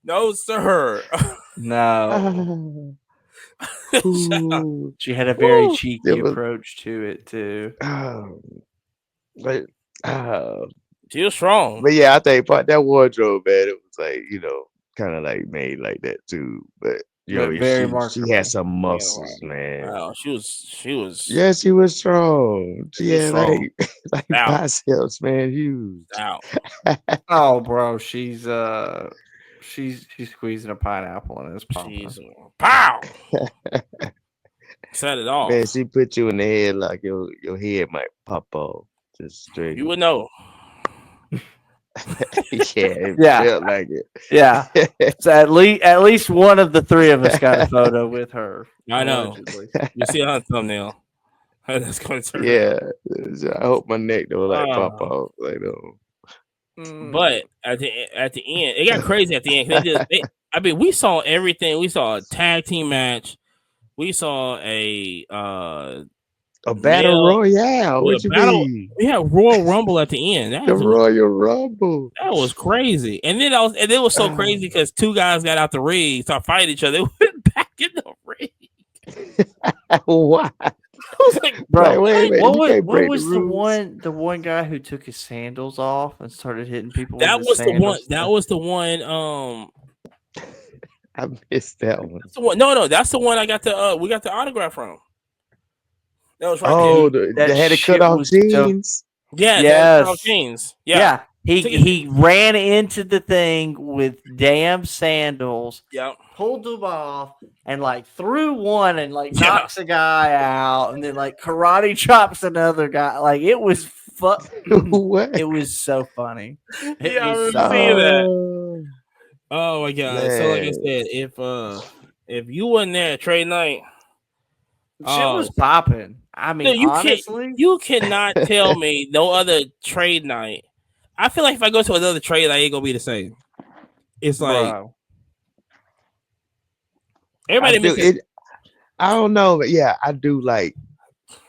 S1: No, sir.
S4: No.
S2: Ooh,
S4: She had a very
S1: Woo.
S4: cheeky
S2: it was,
S4: approach to it too.
S2: um, but, uh,
S1: She was strong.
S2: but yeah, I think part that wardrobe, man, it was like, kind of like made like that too. But
S4: But very
S2: she had
S4: marketable.
S2: some
S1: Yeah,
S2: muscles, man.
S1: wow, she was
S2: Yeah, she was strong. She
S1: she was
S2: had
S1: strong.
S2: like like
S1: Out,
S2: biceps, man, huge.
S1: out.
S4: Oh, bro, she's squeezing a pineapple and it's popping.
S1: She's pow. Set it
S2: Man,
S1: off.
S2: she put you in the head like your head might pop off just straight.
S1: You would know.
S2: It
S4: Yeah.
S2: felt like it.
S4: Yeah. So at least one of the three of us got a photo with her.
S1: I know.
S4: Allegedly.
S1: You see it on the thumbnail. That's going to turn
S2: Yeah,
S1: out.
S2: I hope my neck don't like pop
S1: Uh,
S2: off. Like, no.
S1: but at the end, it got crazy at the end. I mean, we saw everything. We saw a tag team match. We saw a
S2: battle
S1: male
S2: royale.
S1: with
S2: What
S1: a
S2: you
S1: battle.
S2: mean?
S1: We had Royal Rumble at the end.
S2: The Royal Rumble.
S1: That was crazy. And then it was so crazy because two guys got out the ring, started fighting each other. They went back in the ring.
S2: Why?
S1: I was like,
S4: Bro,
S2: Like, wait a minute, you can't
S4: what
S2: break
S4: was
S2: the
S4: the
S2: rules.
S4: one guy who took his sandals off and started hitting people
S1: that
S4: with his
S1: was the one.
S4: sandals?
S1: That was the one.
S2: I missed that one.
S1: That's the one. No, that's the one I got the. We got the autograph from. That was right
S2: Oh,
S1: there.
S2: they had to cut
S4: shit
S2: off
S4: was
S2: jeans.
S1: Yeah,
S4: Yes.
S1: Chains.
S4: Yeah.
S1: Yeah.
S4: He ran into the thing with damn sandals,
S1: Yeah.
S4: pulled them off, and like threw one and like
S1: Yeah.
S4: knocks a guy out, and then like karate chops another guy. Like it was
S2: What?
S4: It was so funny. It
S1: Yeah, I
S4: was
S1: remember
S4: so
S1: seeing that.
S2: Oh,
S1: Oh my god! So like I
S2: man.
S1: said, if you wasn't there at trade night,
S4: shit was popping. I
S1: no,
S4: mean, honestly,
S1: you cannot tell me no other trade night. I feel like if I go to another trade night, it ain't gonna be the same. It's like
S4: bro.
S1: everybody missing.
S2: I don't know, but yeah, I do like.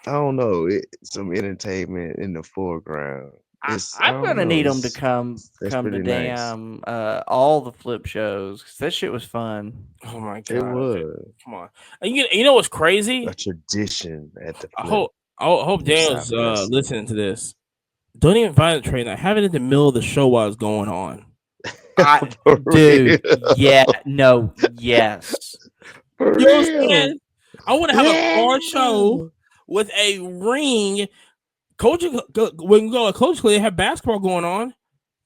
S2: I don't know. Some entertainment in the foreground. I
S4: I'm
S2: don't
S4: gonna
S2: know.
S4: need them to come
S2: That's
S4: to
S2: pretty nice.
S4: damn all the flip shows because that shit was fun.
S1: Oh my god!
S2: It was
S1: Come on, and you know what's crazy?
S2: a tradition at the
S1: I
S2: flip.
S1: hope Daniel's
S2: Southwest.
S1: listening to this. Don't even find a trade night. Have it in the middle of the show while it's going on.
S4: Dude, yeah, no, yes.
S2: For
S1: You know what I'm
S2: real.
S1: saying? I want to have a car show with a ring. Coach, when we go to Coach, they have basketball going on.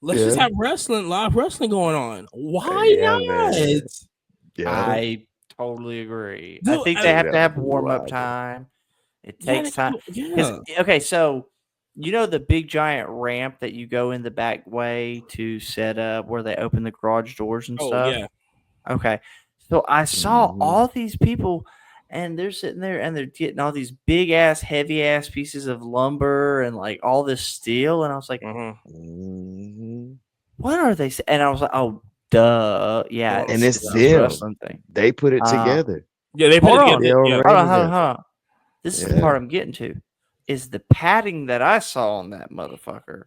S1: Let's just have live wrestling going on. Why not?
S2: Man. Yeah.
S4: I totally agree.
S1: Dude,
S4: I think they have to have warm up time. It takes time.
S1: Yeah.
S4: Okay, so you know the big giant ramp that you go in the back way to set up where they open the garage doors and stuff?
S1: Yeah.
S4: Okay. So I saw all these people and they're sitting there and they're getting all these big ass, heavy ass pieces of lumber and like all this steel. And I was like, what are they? And I was like, oh, duh. Yeah.
S2: And it's
S4: a
S2: them.
S4: wrestling thing.
S2: They put it together.
S1: Yeah, they put it together.
S2: Yeah.
S4: Hold on. This is the part I'm getting to. Is the padding that I saw on that motherfucker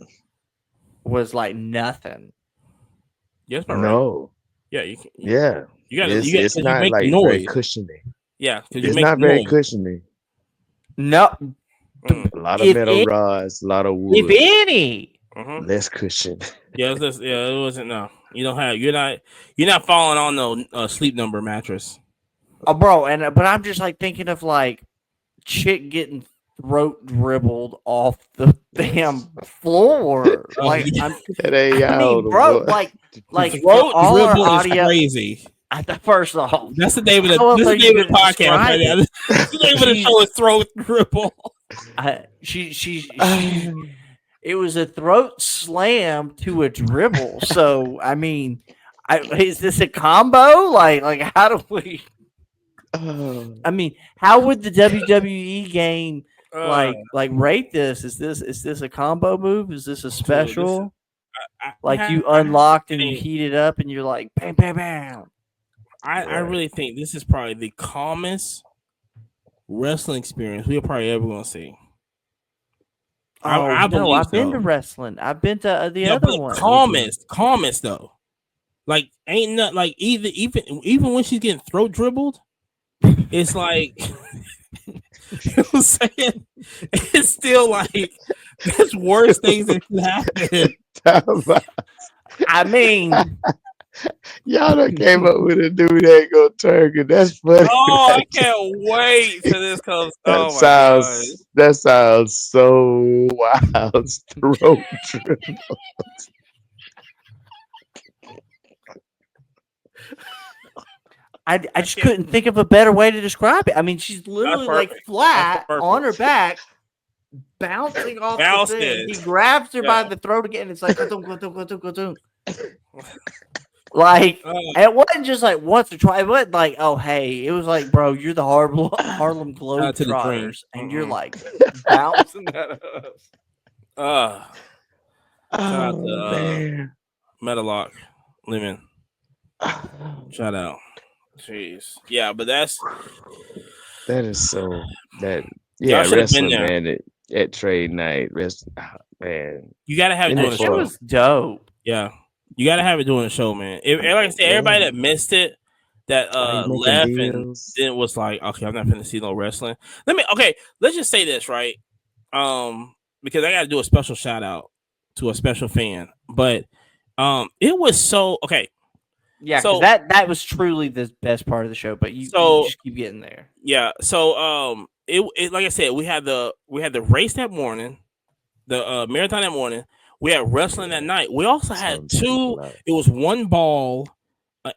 S4: was like nothing.
S1: Yes,
S2: right. No.
S1: Yeah,
S2: you got it's not
S1: make
S2: like
S1: noise.
S2: very cushiony.
S1: Yeah,
S2: it's not very cushiony.
S4: No.
S2: A lot of metal rods, a lot of wood.
S4: If any.
S2: Less cushion.
S1: Yeah, it wasn't. No, you don't have. You're not falling on no Sleep Number mattress.
S4: Oh, bro, but I'm just like thinking of like chick getting throat dribbled off the damn floor. Like bro, like
S1: throat dribble is crazy.
S4: First off,
S1: that's the name of the podcast. Right now. The name of the show is Throat Dribble.
S4: It was a throat slam to a dribble. So I mean, is this a combo? Like how do we? I mean, how would the WWE game like rate this? Is this a combo move? Is this a special? Like you unlocked and you heat it up and you're like bam, bam, bam.
S1: I really think this is probably the calmest wrestling experience we're probably ever gonna see.
S4: I've been to wrestling. I've been to the other one.
S1: Calmest though. Like ain't not like even when she's getting throat dribbled, it's like you know what I'm saying? It's still like there's worse things that can happen.
S2: I mean, y'all done came up with a dude that ain't gonna turn good. That's funny.
S1: Oh, I can't wait till this comes.
S2: That sounds so wild. Throat dribble.
S4: I just couldn't think of a better way to describe it. I mean, she's literally like flat on her back bouncing off the thing. He grabs her by the throat again. It's like, go. Like, it wasn't just like once or twice. It wasn't like, oh, hey. It was like, bro, you're the Harlem Globetrotters. And you're like bouncing that up.
S1: Shout out to Metalock Lemon. Shout out. Jeez. Yeah, but that
S2: is so that
S1: y'all should have been
S2: wrestling,
S1: there.
S2: man, at trade night. Man.
S1: You gotta have it doing the show.
S4: It was dope.
S1: Yeah. You gotta have it doing the show, man. Like I said, everybody that missed it, that left and then was like, okay, I'm not gonna see no wrestling. Let's just say this, right? Because I gotta do a special shout out to a special fan. But it was so okay.
S4: Yeah, so that was truly the best part of the show, but you just keep getting there.
S1: Yeah. So it like I said, we had the race that morning, the marathon that morning. We had wrestling that night. We also had two. It was one ball,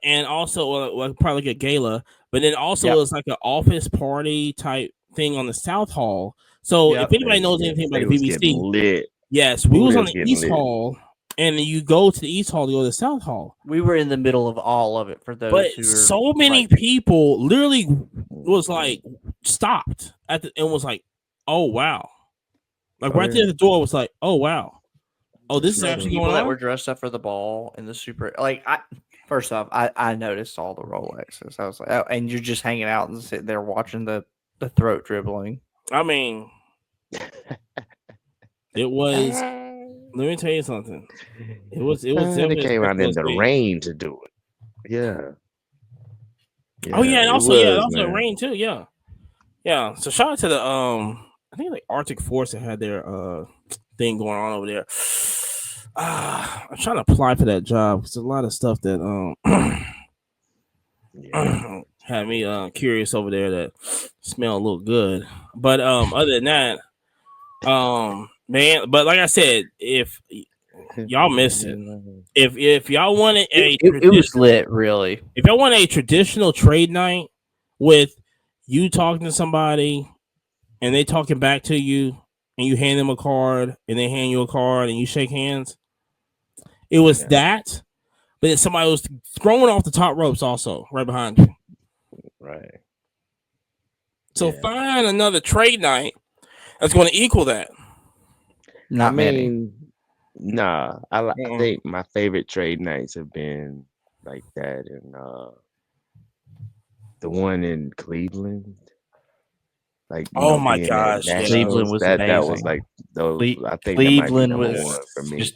S1: and also probably like a gala, but then also it was like an office party type thing on the South Hall. So if anybody knows anything about the BBC, yes, we was on the East Hall. And you go to the East Hall to go to the South Hall.
S4: We were in the middle of all of it for those.
S1: But so many people literally was like stopped and was like, "Oh wow!" Like right there at the door was like, "Oh wow! Oh, this is actually
S4: people
S1: going on."
S4: That were dressed up for the ball and the super. Like first off, I noticed all the Rolexes. I was like, oh, and you're just hanging out and sitting there watching the throat dribbling.
S1: I mean, it was. Let me tell you something. It was.
S2: They came out in the rain to do it. Yeah.
S1: Oh yeah, and also the rain too. Yeah. So shout out to the I think like Arctic Force that had their thing going on over there. I'm trying to apply for that job because there's a lot of stuff that had me curious over there that smell a little good. But other than that, man, but like I said, if y'all missed it, if y'all wanted
S4: it was lit, really.
S1: If y'all want a traditional trade night with you talking to somebody and they talking back to you and you hand them a card and they hand you a card and you shake hands, it was that, but then somebody was throwing off the top ropes also right behind you.
S2: Right.
S1: So find another trade night that's going to equal that.
S2: I mean, nah. I think my favorite trade nights have been like that, and the one in Cleveland. Like,
S1: oh my gosh,
S4: Cleveland was
S2: that.
S4: amazing.
S2: That was like those. I think
S4: Cleveland
S2: that might be
S4: was
S2: one for me.
S4: Just,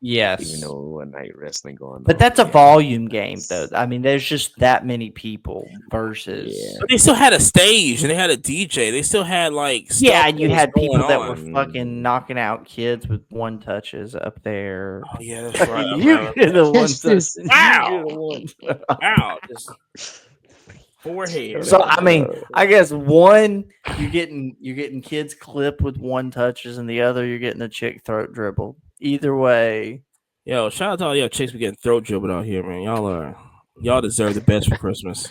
S4: yes,
S2: even though one night wrestling going on.
S4: But that's a volume game, though. I mean, there's just that many people versus.
S1: But they still had a stage and they had a DJ. They still had like
S4: and you had people that were fucking knocking out kids with one touches up there.
S1: Oh yeah, that's right.
S4: You get the one touch.
S1: Wow. Just forehead.
S4: So I mean, I guess one you're getting kids clipped with one touches, and the other you're getting a chick throat dribbled. Either way,
S1: yo, shout out to all y'all chicks be getting throat dribbled out here, man. Y'all deserve the best for Christmas,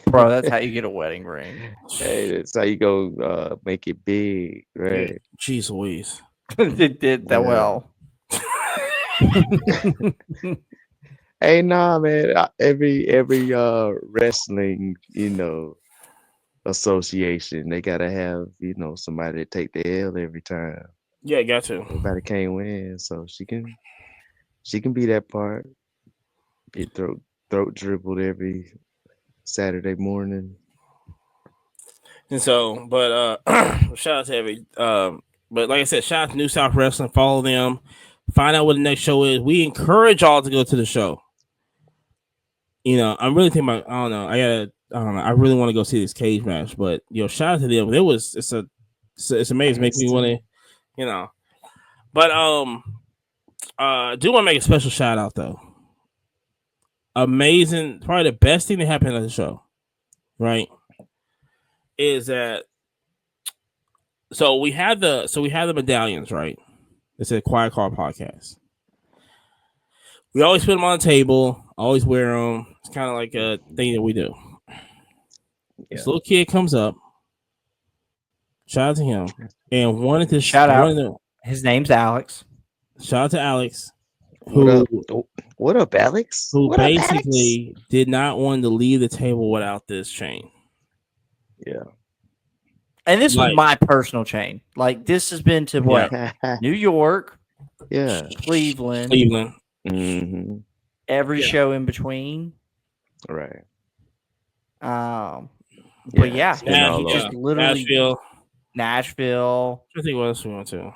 S4: bro. That's how you get a wedding ring.
S2: Hey, that's how you go make it big, right?
S1: Jeez Louise,
S4: it did that well.
S2: Hey, nah, man. Every wrestling, association, they gotta have, somebody to take the L every time.
S1: Yeah, got to.
S2: Everybody can't win, so she can be that part. Get throat dribbled every Saturday morning.
S1: And so, but shout out to but like I said, shout out to New South Wrestling. Follow them. Find out what the next show is. We encourage y'all to go to the show. I'm really thinking about. I don't know. I really want to go see this cage match, but shout out to them. It's amazing. Makes me want to. But I do want to make a special shout out though. Amazing, probably the best thing that happened at the show, right? Is that so we had the medallions, right? It's a Quiet Car podcast. We always put them on the table, always wear them. It's kind of like a thing that we do. This little kid comes up. Shout out to him. And wanted to
S4: Shout out.
S1: wanted to,
S4: His name's Alex.
S1: shout out to Alex,
S2: What
S1: who
S2: up? What up, Alex?
S1: who
S2: What up, Alex?
S1: basically did not want to leave the table without this chain.
S2: Yeah.
S4: And this was
S1: Like-
S4: my personal chain. Like this has been to what? New York,
S2: Yeah.
S4: Cleveland,
S2: Mm-hmm.
S4: every show in between.
S2: Right.
S4: But yeah,
S2: it's been all
S4: he
S2: over.
S4: just literally Nashville.
S1: I think what else we went to?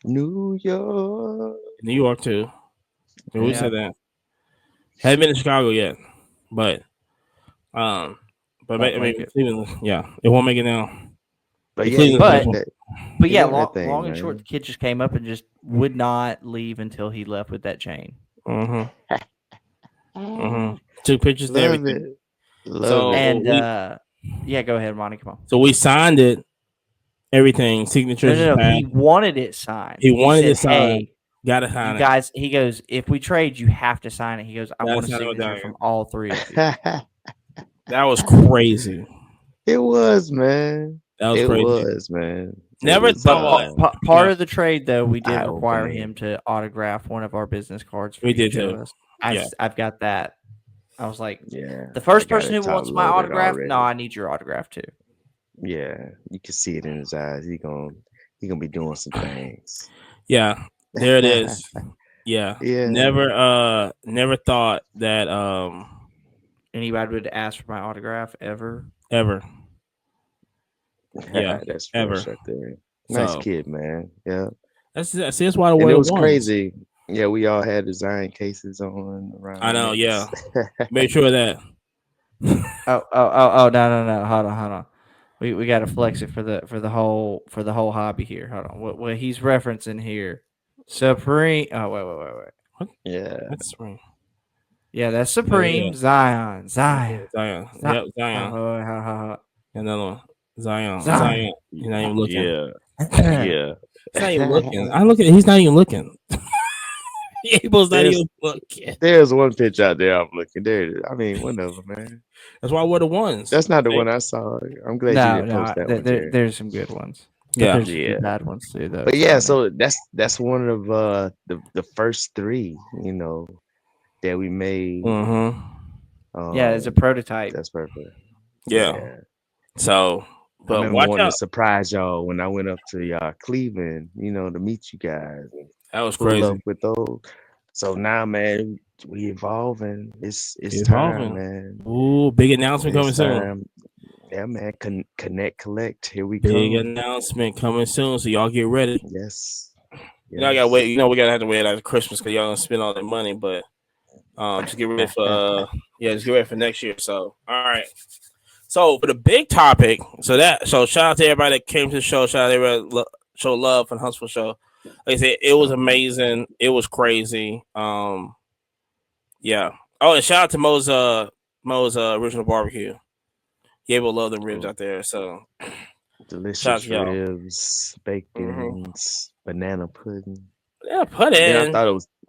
S2: New York.
S1: New York too. We
S4: Yeah.
S1: said that. Haven't been to Chicago yet, but I mean, Cleveland, yeah, it won't make it now.
S2: But
S1: yeah,
S4: But yeah,
S2: doing that thing,
S4: long and
S2: man.
S4: short, the kid just came up and just would not leave until he left with that chain.
S1: Took pictures and
S2: Love
S1: everything.
S2: it. Love
S1: So
S2: it.
S4: And yeah, go ahead, Monty. Come on.
S1: So we signed it, everything, signatures.
S4: No. He wanted it signed.
S1: He wanted it
S4: said,
S1: signed.
S4: Hey,
S1: gotta sign
S4: you
S1: it.
S4: guys. He goes, if we trade, you have to sign it. He goes, I
S1: Gotta
S4: want a
S1: sign it with
S4: signature
S1: Diane.
S4: from all three of you.
S1: That was crazy.
S2: It was, man.
S1: That was
S2: it
S1: crazy.
S2: was, man.
S1: Never
S2: It was,
S1: thought.
S4: Part of the trade, though, we did require
S2: eye-opening.
S4: him to autograph one of our business cards. For
S1: We did
S4: each of
S1: too.
S4: us.
S1: Yeah.
S4: I've got that. I was like,
S2: Yeah.
S4: the first
S2: I got
S4: person
S2: it
S4: who wants my
S2: top-loaded
S4: autograph,
S2: already.
S4: no, I need your autograph too.
S2: Yeah, you can see it in his eyes. He gonna be doing some things.
S1: Yeah, there it is. Yeah.
S2: Yeah.
S1: Never thought that
S4: Anybody would ask for my autograph ever?
S1: ever. Yeah,
S2: that's
S1: ever.
S2: fresh right there. Nice
S1: So,
S2: kid, man. Yeah.
S1: That's why the
S2: And
S1: way
S2: it was
S1: won.
S2: crazy. Yeah, we all had design cases on around.
S1: I know,
S2: us.
S1: yeah. Made sure of that.
S4: Oh, no. Hold on. We got to flex it for the whole hobby here. Hold on. What he's referencing here? Supreme. Oh, wait.
S2: Yeah.
S1: That's right.
S4: Yeah, that's Supreme.
S1: Yeah.
S4: Zion.
S1: Zion. Yep, Zion. Another one. Zion. He's not even looking.
S2: Yeah.
S1: He's not even looking. I look at. He's not even looking. Abel's not
S2: There's-
S1: even looking.
S2: There's one pitch out there I'm looking. There it is. I mean, one of them, man.
S1: That's why we're the ones.
S2: That's not the one I saw. I'm glad you didn't post that one. Jared.
S4: There's some good ones. But
S1: Yeah.
S4: there's a few bad ones too, though.
S2: But yeah, so that's one of the first three, that we made.
S4: yeah, it's a prototype.
S2: That's perfect.
S1: Yeah. So,
S2: I
S1: but
S2: remember
S1: watch
S2: wanting
S1: out.
S2: to surprise y'all when I went up to Cleveland, to meet you guys. And
S1: That was
S2: pull
S1: crazy.
S2: up with those. So now, man, we evolving. It's
S1: Evolving.
S2: time, man.
S1: Ooh, big announcement coming
S2: It's
S1: soon.
S2: time. Yeah, man. Connect, collect. Here we
S1: Big
S2: go.
S1: announcement coming soon. So y'all get ready.
S2: Yes.
S1: I gotta wait. We gotta have to wait after Christmas because y'all gonna spend all that money. But just get ready for just get ready for next year. So all right. So for the big topic, so shout out to everybody that came to the show. Shout out to everybody show love for the Huntsville show. Like I said, it was amazing. It was crazy. Yeah. Oh, and shout out to Mo's original barbecue. You will love the ribs out there. So
S2: delicious
S1: y'all.
S2: ribs, bacons, banana pudding.
S1: Yeah, pudding.
S2: Then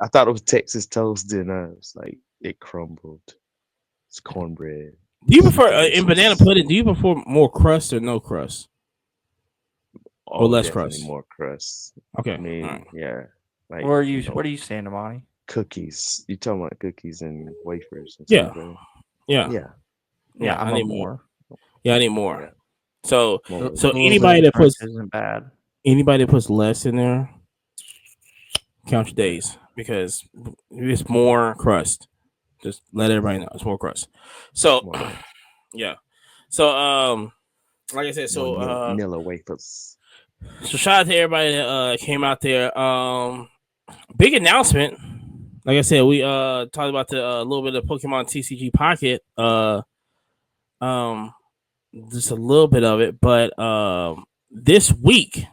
S2: I thought it was Texas toast, and I was like, it crumbled. It's cornbread.
S1: Do you prefer in banana pudding? Do you prefer more crust or no crust? Or less
S2: definitely
S1: crust?
S2: More crust.
S1: Okay.
S2: I mean,
S1: all right.
S2: yeah. Like,
S4: What are you saying, Amani?
S2: Cookies. You talking about cookies and wafers? And
S1: Yeah.
S2: stuff, right?
S1: Yeah.
S2: Yeah.
S1: I need more. Yeah, I need more.
S2: Yeah.
S1: So
S2: More.
S1: so anybody that puts
S4: isn't bad.
S1: anybody that puts less in there, count your days because it's more crust. Just let everybody know it's more crust. So
S2: More.
S1: yeah. So like I said,
S2: More
S1: so
S2: vanilla wafers.
S1: so shout out to everybody that came out there. Big announcement. Like I said, we talked about the little bit of Pokemon TCG Pocket. Just a little bit of it, but this week,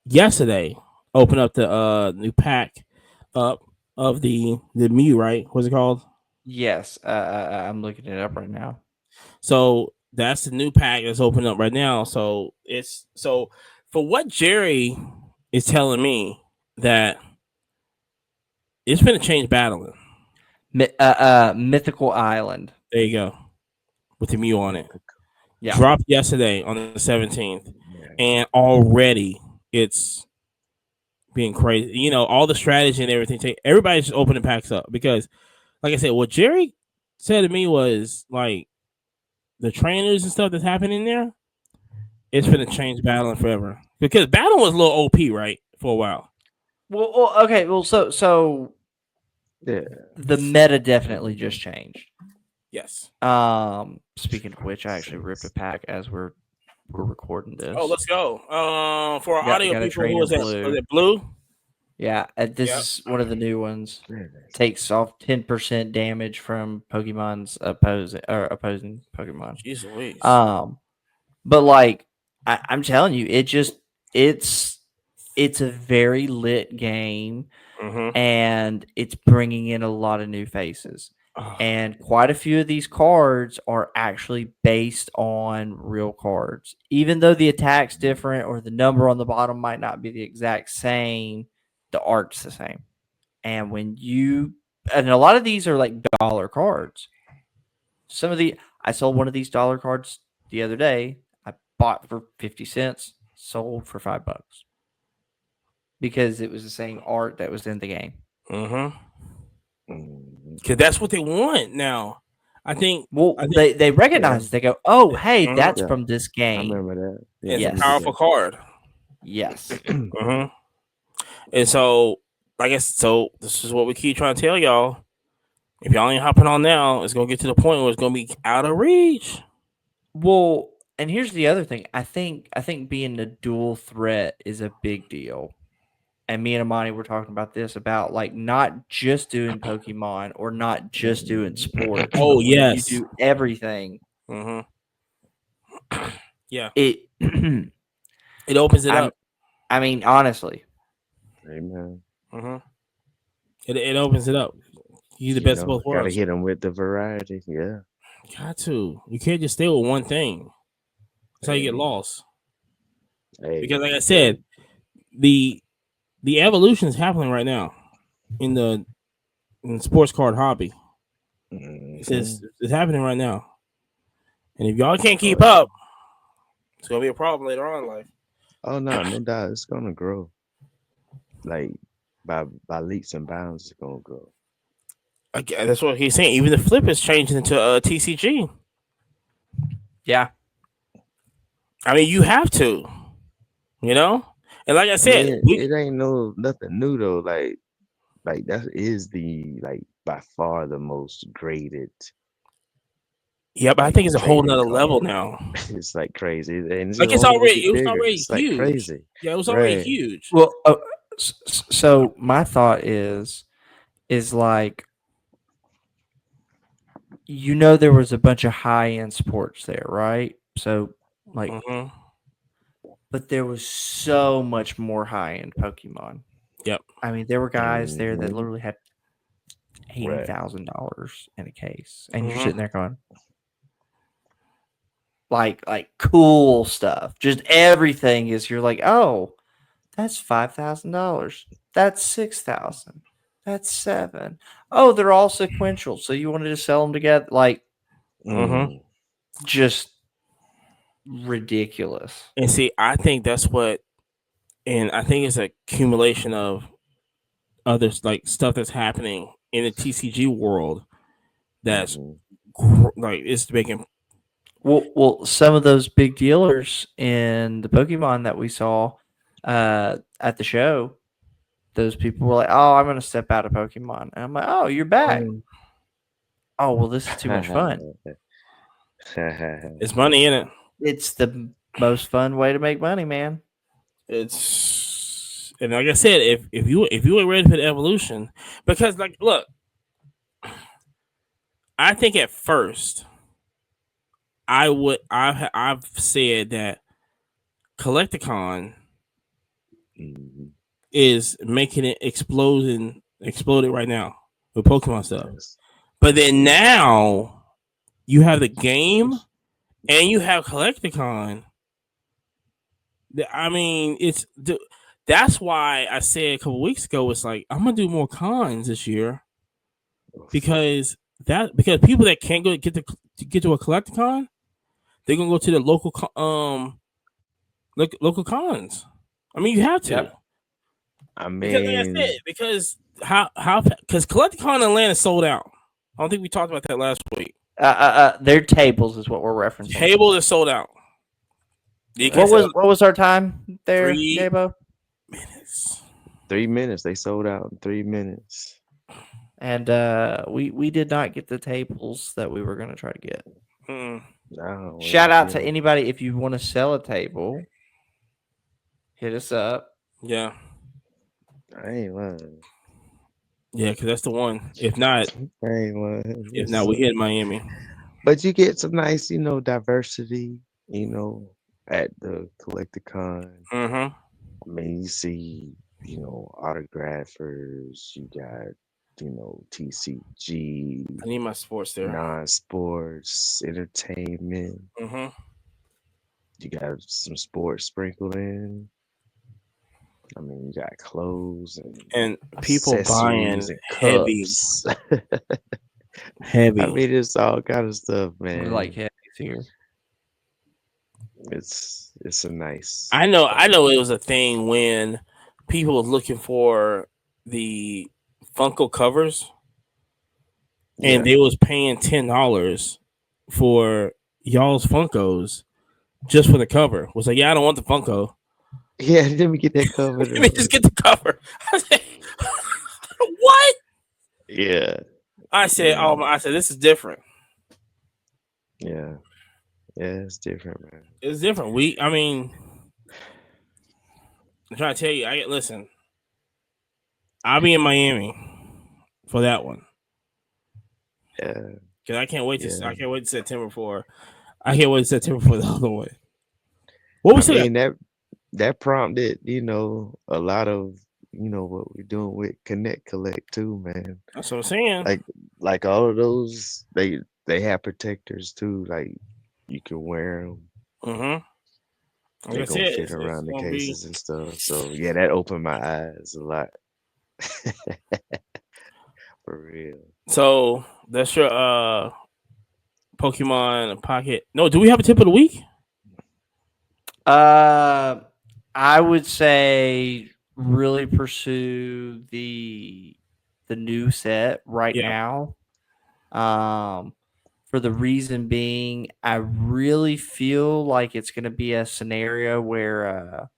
S1: yesterday, opened up the new pack up of the Mew, right? What's it called?
S4: Yes, I'm looking it up right now.
S1: So that's the new pack that's opened up right now. So for what Jerry is telling me that it's been a change battling.
S4: Mythical Island.
S1: There you go, with the Mew on it. dropped yesterday on the 17th,
S2: Yeah.
S1: and already it's being crazy. You know, all the strategy and everything. Everybody's just opening packs up because, like I said, what Jerry said to me was like the trainers and stuff that's happening there. It's gonna change battling forever because battle was a little OP right for a while.
S4: Well, okay. Well, so
S2: Yeah.
S4: the meta definitely just changed.
S1: Yes.
S4: Speaking of which, I actually ripped a pack as we're recording this.
S1: Oh, let's go. For our audio
S4: got a
S1: people, who
S4: trainer
S1: was that?
S4: blue.
S1: Was it blue?
S4: Yeah, this is one of the new ones.
S2: Yeah.
S4: Takes off 10% damage from Pokemon's opposing Pokemon.
S1: Jeez Louise.
S4: But like I'm telling you, it's a very lit game, and it's bringing in a lot of new faces. And quite a few of these cards are actually based on real cards. Even though the attack's different or the number on the bottom might not be the exact same, the art's the same. And and a lot of these are like dollar cards. I sold one of these dollar cards the other day. I bought for 50 cents, sold for $5 because it was the same art that was in the game.
S1: Because that's what they want now. I think.
S4: They recognize it. They go, "Oh, hey, that's from this game."
S2: I remember that.
S1: Yeah, it's a powerful card.
S4: Yes.
S1: And so, this is what we keep trying to tell y'all. If y'all ain't hopping on now, it's gonna get to the point where it's gonna be out of reach.
S4: Well, and here's the other thing. I think being a dual threat is a big deal. And me and Amani were talking about this about like not just doing Pokemon or not just doing sports.
S1: Oh yes,
S4: you do everything.
S1: Yeah,
S4: it
S1: opens it up.
S4: I mean, honestly,
S2: amen.
S1: It opens it up. You're the best of both worlds.
S2: Gotta hit them with the variety. Yeah,
S1: got to. You can't just stay with one thing. That's how you get lost. Because, like I said, the evolution is happening right now in the sports card hobby. It's happening right now, and if y'all can't keep up, it's gonna be a problem later on in life.
S2: Oh no doubt, it's gonna grow. Like by leaps and bounds, it's gonna grow.
S1: That's what he's saying. Even the flip is changing into TCG.
S4: Yeah,
S2: I
S1: mean, you have to, and like I said,
S2: it ain't nothing new though. Like that is the by far the most graded.
S1: Yeah, but I think it's a whole nother level now.
S2: It's like crazy, and
S1: it was already huge.
S2: Like crazy.
S1: Yeah, it was already huge.
S4: Well, so my thought is like, there was a bunch of high-end sports there, right? So like, but there was so much more high-end Pokemon.
S1: Yep.
S4: I mean, there were guys there that literally had $80,000 in a case, and you're sitting there going, like cool stuff. Just everything is. You're like, oh, that's $5,000. That's $6,000. That's $7,000. Oh, they're all sequential. So you wanted to sell them together, like, just ridiculous.
S1: And see, I think that's what, and I think it's an accumulation of others, like stuff that's happening in the TCG world. That's like it's making.
S4: Well, some of those big dealers in the Pokemon that we saw at the show, those people were like, "Oh, I'm going to step out of Pokemon," and I'm like, "Oh, you're back." Oh, well, this is too much fun.
S1: It's money in it.
S4: It's the most fun way to make money, man.
S1: And like I said, if you ain't ready for the evolution, because like, look, I think at first, I've said that Collecticon is making it exploded right now with Pokemon stuff. But then now you have the game and you have Collecticon. I mean, that's why I said a couple weeks ago, it's like I'm gonna do more cons this year because people that can't get to a Collecticon, they're gonna go to the local local cons. I mean, you have to.
S4: Yep.
S2: I
S1: Because like I said,
S2: mean,
S1: because because Collecticon Atlanta sold out. I don't think we talked about that last week.
S4: Their tables is what we're referencing.
S1: Tables are sold out. You can
S4: What
S1: sell
S4: was our time there,
S1: 3
S4: Yabo?
S1: minutes.
S2: 3 minutes. They sold out in 3 minutes.
S4: And we did not get the tables that we were going to try to get.
S1: Mm.
S2: No, we
S4: Shout
S2: ain't
S4: out
S2: get
S4: to
S2: 'em.
S4: anybody if you want to sell a table. Hit us up.
S1: Yeah,
S2: I ain't lying.
S1: yeah, because that's the one. If not,
S2: I ain't lying.
S1: we hit Miami.
S2: But you get some nice, diversity, at the Collecticon.
S1: Mm-hmm.
S2: I mean, you see, autographers, you got, TCG,
S1: I need my sports there.
S2: non-sports, entertainment.
S1: Mm-hmm.
S2: You got some sports sprinkled in. I mean, you got clothes and
S1: And people
S2: accessories
S1: buying
S2: and
S1: heavy,
S2: cups. I
S1: heavy.
S2: mean, it's all kind of stuff,
S4: We
S2: man.
S4: like heavies here.
S2: It's a nice.
S1: I know it was a thing when people were looking for the Funko covers, and
S2: Yeah.
S1: they was paying $10 for y'all's Funkos just for the cover. Was like, yeah, I don't want the Funko.
S2: Yeah, let me get that covered
S1: Let me
S2: up.
S1: just get the cover. I said, what?
S2: Yeah.
S1: I said,
S2: Yeah.
S1: I said, this is different.
S2: Yeah. Yeah, it's different, man.
S1: It's different. I mean, I'm trying to tell you. Listen. I'll be in Miami for that one.
S2: Yeah.
S1: Cause I can't wait to.
S2: Yeah.
S1: I can't wait to September for. I can't wait to September for the other one. What was
S2: I
S1: it?
S2: mean that prompted, a lot of, what we're doing with Connect Collect too, man.
S1: That's what I'm saying.
S2: Like all of those, they have protectors too. Like you can wear them.
S1: Mm-hmm. Like
S2: They're
S1: I
S2: gonna
S1: said,
S2: fit
S1: it's
S2: around the
S1: gonna be.
S2: cases and stuff. So yeah, that opened my eyes a lot. For real.
S1: So that's your Pokemon Pocket. No, do we have a tip of the week?
S4: I would say really pursue the new set right
S1: Yeah.
S4: now. For the reason being, I really feel like it's going to be a scenario where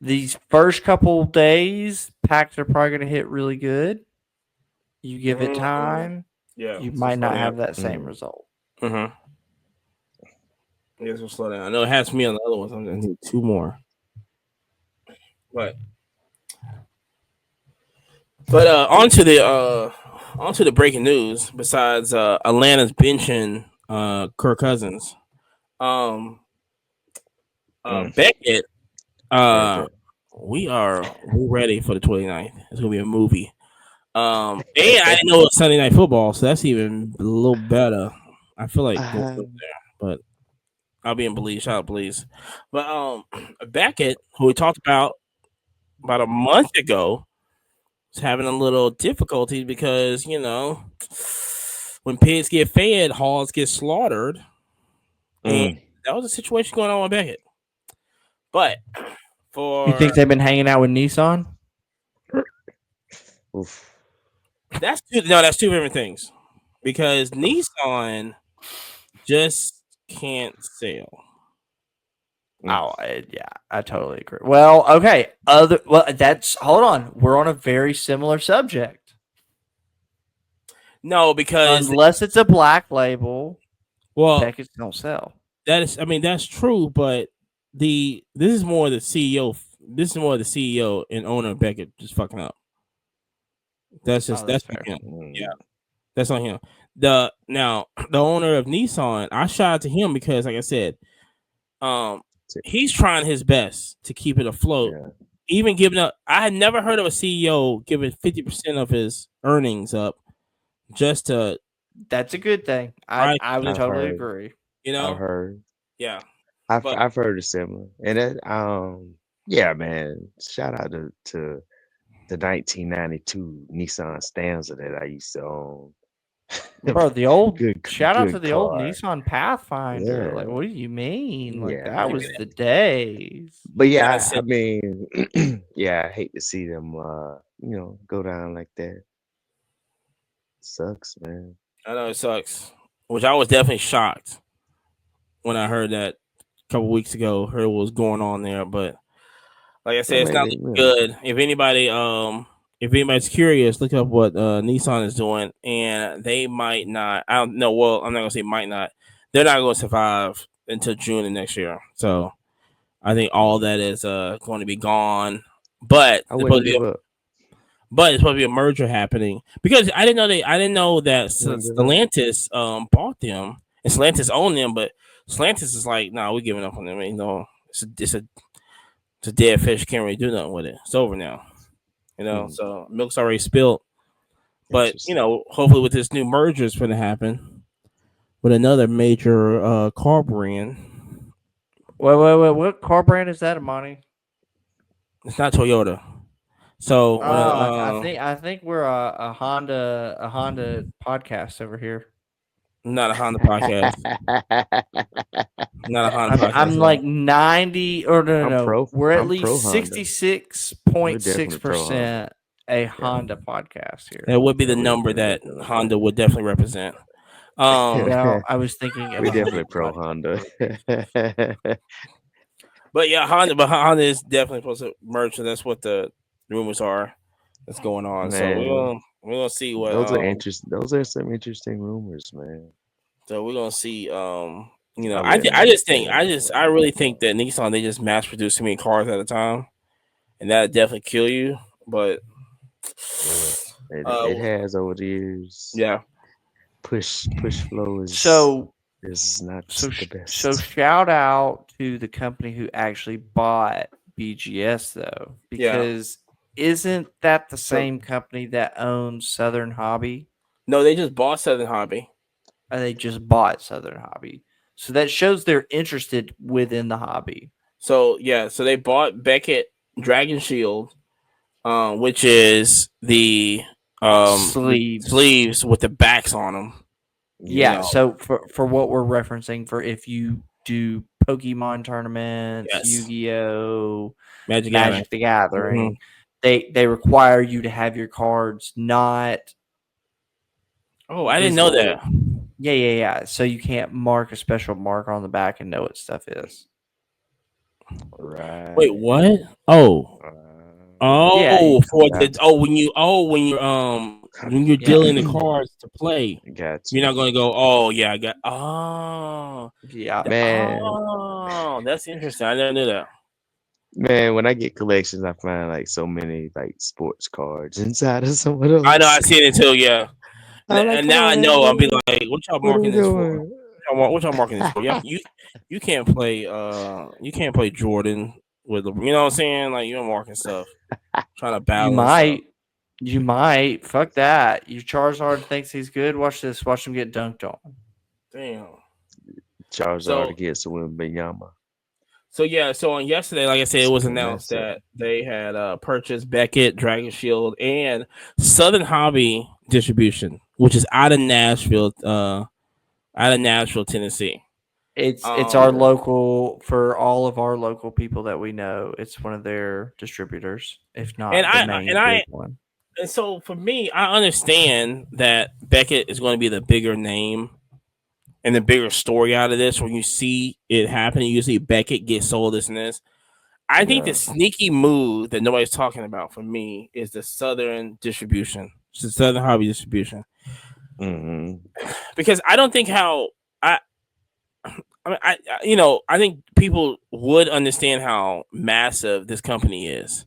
S4: these first couple days packs are probably going to hit really good. You give it time,
S1: Yeah.
S4: you
S1: So
S4: might
S1: slow
S4: not
S1: down.
S4: have that same result.
S1: Mm-hmm. Yeah, so slow down. I know it has me on the other ones. I'm gonna need 2 more. But onto the breaking news. Besides Atlanta's benching Kirk Cousins, um, Beckett,
S2: Heard that.
S1: we're ready for the 29th. It's gonna be a movie. And I didn't know it was Sunday Night Football, so that's even a little better. I feel like going
S2: Uh,
S1: there, but I'll be in Belize. Shout out Belize. But Beckett, who we talked about a month ago, was having a little difficulty because when pigs get fed, hogs get slaughtered, and that was a situation going on with Beckett. But
S4: You
S1: for
S4: think they've been hanging out with Nissan?
S2: Oof.
S1: that's two different things because Nissan just can't sell.
S4: Oh, yeah, I totally agree. Well, okay. That's hold on. We're on a very similar subject.
S1: No, because
S4: Unless it's a black label, Beckett's don't sell.
S1: that's true, but this is more the CEO. This is more the CEO and owner of Beckett just fucking up. That's
S4: That's
S1: on
S4: fair.
S1: him. Yeah, that's on him. The owner of Nissan, I shout out to him because, like I said, he's trying his best to keep it afloat.
S2: Yeah.
S1: Even giving up, I had never heard of a CEO giving 50% of his earnings up just to.
S4: That's a good thing. I would totally agree.
S2: I've heard.
S1: Yeah.
S2: I've heard a similar, and yeah, man. Shout out to the 1992 Nissan Stanza that I used to own.
S4: Bro, the old shout out to
S2: Good
S4: the old
S2: car.
S4: Nissan Pathfinder. Like,
S2: Yeah,
S4: what do you mean? Like,
S2: yeah,
S4: that was
S2: man.
S4: the days.
S2: But
S1: Yeah,
S2: yeah, I mean, yeah, I hate to see them, go down like that. Sucks, man.
S1: I know it sucks. Which I was definitely shocked when I heard that a couple weeks ago. Heard what was going on there, but like I
S2: I
S1: said, it's
S2: mean,
S1: not looking good. If anybody's curious, look up what Nissan is doing, and they might not. I don't know. Well, I'm not gonna say might not. They're not going to survive until June of next year. So I think all that is going to be gone. But
S2: I
S1: there's
S2: wouldn't
S1: supposed to be
S2: give up.
S1: but it's supposed to be a merger happening because I didn't know that
S2: I wouldn't give up.
S1: Stellantis bought them and Stellantis owned them, but Stellantis is like, nah, we're giving up on them. You know, it's a dead fish. Can't really do nothing with it. It's over now. You know,
S2: Hmm,
S1: so milk's already spilled. But
S2: interesting.
S1: hopefully with this new merger, it's going to happen with another major car brand.
S4: Wait. What car brand is that, Amani?
S1: It's not Toyota. So when
S4: I think we're a Honda podcast over here.
S1: not a Honda podcast, not a Honda podcast
S4: I'm
S1: at all.
S4: like 90 or no. We're at
S2: I'm pro
S4: least
S2: Honda. We're definitely pro Honda.
S4: 66.6% a
S2: Yeah.
S4: Honda podcast here.
S1: That would be
S2: Yeah,
S1: the number
S2: we're
S1: that
S2: definitely
S1: Honda would definitely represent. Um,
S4: Well, I was thinking of
S2: we're
S4: a
S2: definitely
S4: Honda
S2: pro
S4: podcast.
S2: Honda.
S1: but yeah, Honda is definitely supposed to merge. So that's what the rumors are that's going on. So
S2: Man,
S1: we're gonna see what
S2: those are some interesting rumors, man.
S1: so we're gonna see.
S2: I wouldn't understand it.
S1: I really think that Nissan they just mass produce too many cars at a time, and that definitely kill you. But
S2: Yeah,
S1: uh,
S2: it has over the years.
S1: yeah,
S2: Push flow
S4: So
S2: is not the
S4: so
S2: best.
S4: shout out to the company who actually bought BGS though,
S1: yeah.
S4: because isn't that the
S1: So
S4: same company that owns Southern Hobby?
S1: no, they just bought Southern Hobby.
S4: And they just bought Southern Hobby. So that shows they're interested within the hobby.
S1: So yeah, so they bought Beckett Dragon Shield, which is the
S4: Sleeves.
S1: sleeves with the backs on them. You
S4: Yeah,
S1: know,
S4: so for what we're referencing, for if you do Pokemon tournaments,
S1: yes,
S4: Yu-Gi-Oh,
S1: Magic Gathering.
S4: Magic the
S1: Hmm.
S4: Gathering, they require you to have your cards not
S1: Oh, I didn't know
S4: visible.
S1: that.
S4: Yeah. So you can't mark a special marker on the back and know what stuff is.
S1: Wait,
S2: Right.
S1: what? Oh,
S4: Yeah,
S1: for
S2: Got
S1: the when you're
S4: yeah,
S1: dealing the cards to play,
S2: got
S1: you're
S2: you.
S1: not going to go. Oh yeah, I got. Oh,
S4: yeah.
S2: Man,
S1: that's interesting. I never knew that.
S2: man, when I get collections, I find like so many like sports cards inside of some of
S1: I know. I
S2: those.
S1: seen it too. Yeah,
S2: I'm like,
S1: and
S2: come
S1: now I
S2: on, man,
S1: know. I'll be like, what y'all
S2: what are we
S1: marking this for?
S2: doing?
S1: What y'all marking this for? Yeah, you can't play. You can't play Jordan with the. You know what I'm saying? Like you're marking stuff, trying to
S4: You
S1: balance stuff.
S4: might. You might. Fuck that. Your Charizard thinks he's good. Watch this. Watch him get dunked on.
S1: Damn.
S2: Charizard
S1: So
S2: against Wimbenyama.
S1: So yeah, so on yesterday, like I said, it was
S2: Speed
S1: announced
S2: matchup.
S1: that they had purchased Beckett, Dragon Shield, and Southern Hobby Distribution, which is out of Nashville, Tennessee.
S4: It's our
S1: Um,
S2: Yeah.
S4: local for all of our local people that we know. It's one of their distributors, if
S1: and
S4: not the
S1: I
S4: main
S1: and
S4: big
S1: I
S4: one.
S1: and so for me, I understand that Beckett is going to be the bigger name and the bigger story out of this. When you see it happening, you see Beckett get sold this and this. I think the
S2: Yeah.
S1: sneaky move that nobody's talking about for me is the Southern distribution, it's the Southern Hobby distribution,
S2: Hmm.
S1: because I don't think how I mean, I think people would understand how massive this company is,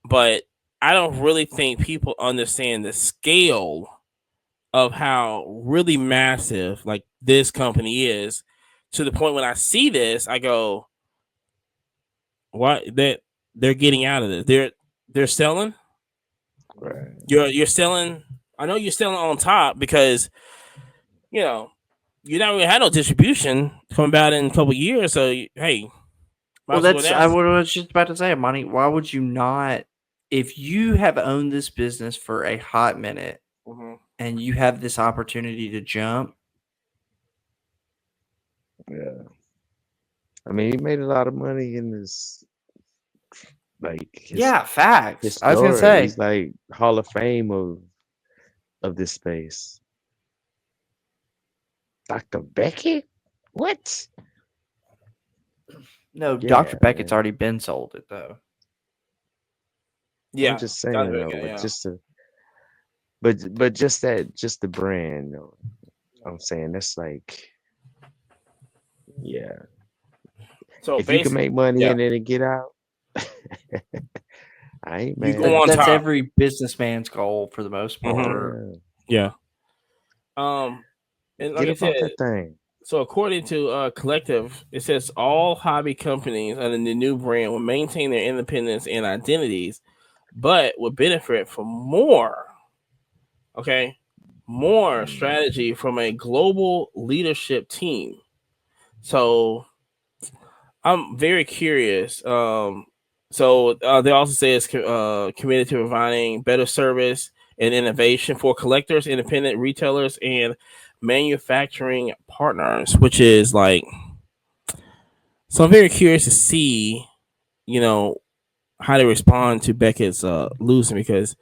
S1: but I don't really think people understand the scale of how really massive like this company is. To the point when I see this, I go, "What? They're getting out of this. They're selling."
S2: Right.
S1: You're selling. I know you're selling on top because you know you not really had no distribution coming about in a couple of years. So hey, might
S4: Well,
S1: as well
S4: that's
S1: now.
S4: I was just about to say, Monty. Why would you not? If you have owned this business for a hot minute,
S1: Mhm.
S4: and you have this opportunity to jump.
S2: Yeah. I mean, he made a lot of money in this, like his
S4: Facts. I was gonna
S2: story.
S4: say
S2: He's like Hall of Fame of this space. Dr. Beckett? What?
S4: no.
S2: Yeah,
S4: Dr. Beckett's
S2: man.
S4: already been sold it though.
S2: I'm
S1: Yeah,
S2: just
S1: Dr.
S2: saying though,
S1: Beckett,
S2: but
S1: yeah.
S2: just the brand though. I'm saying that's like, yeah.
S1: So
S2: If you can
S1: basically,
S2: make money
S1: yeah,
S2: in it and get out, I ain't
S1: you go
S2: mad.
S1: on
S4: That's
S1: top.
S4: every businessman's goal for the most part.
S1: Mm-hmm.
S2: Yeah.
S1: Yeah. And like
S2: Get
S1: I
S2: up
S1: said,
S2: out that thing.
S1: so according to Collective, it says all hobby companies under the new brand will maintain their independence and identities, but will benefit from more. Okay, more
S2: Mm.
S1: strategy from a global leadership team. So I'm very curious. They also say it's committed to providing better service and innovation for collectors, independent retailers, and manufacturing partners, which is like. So I'm very curious to see, you know, how they respond to Beckett's losing because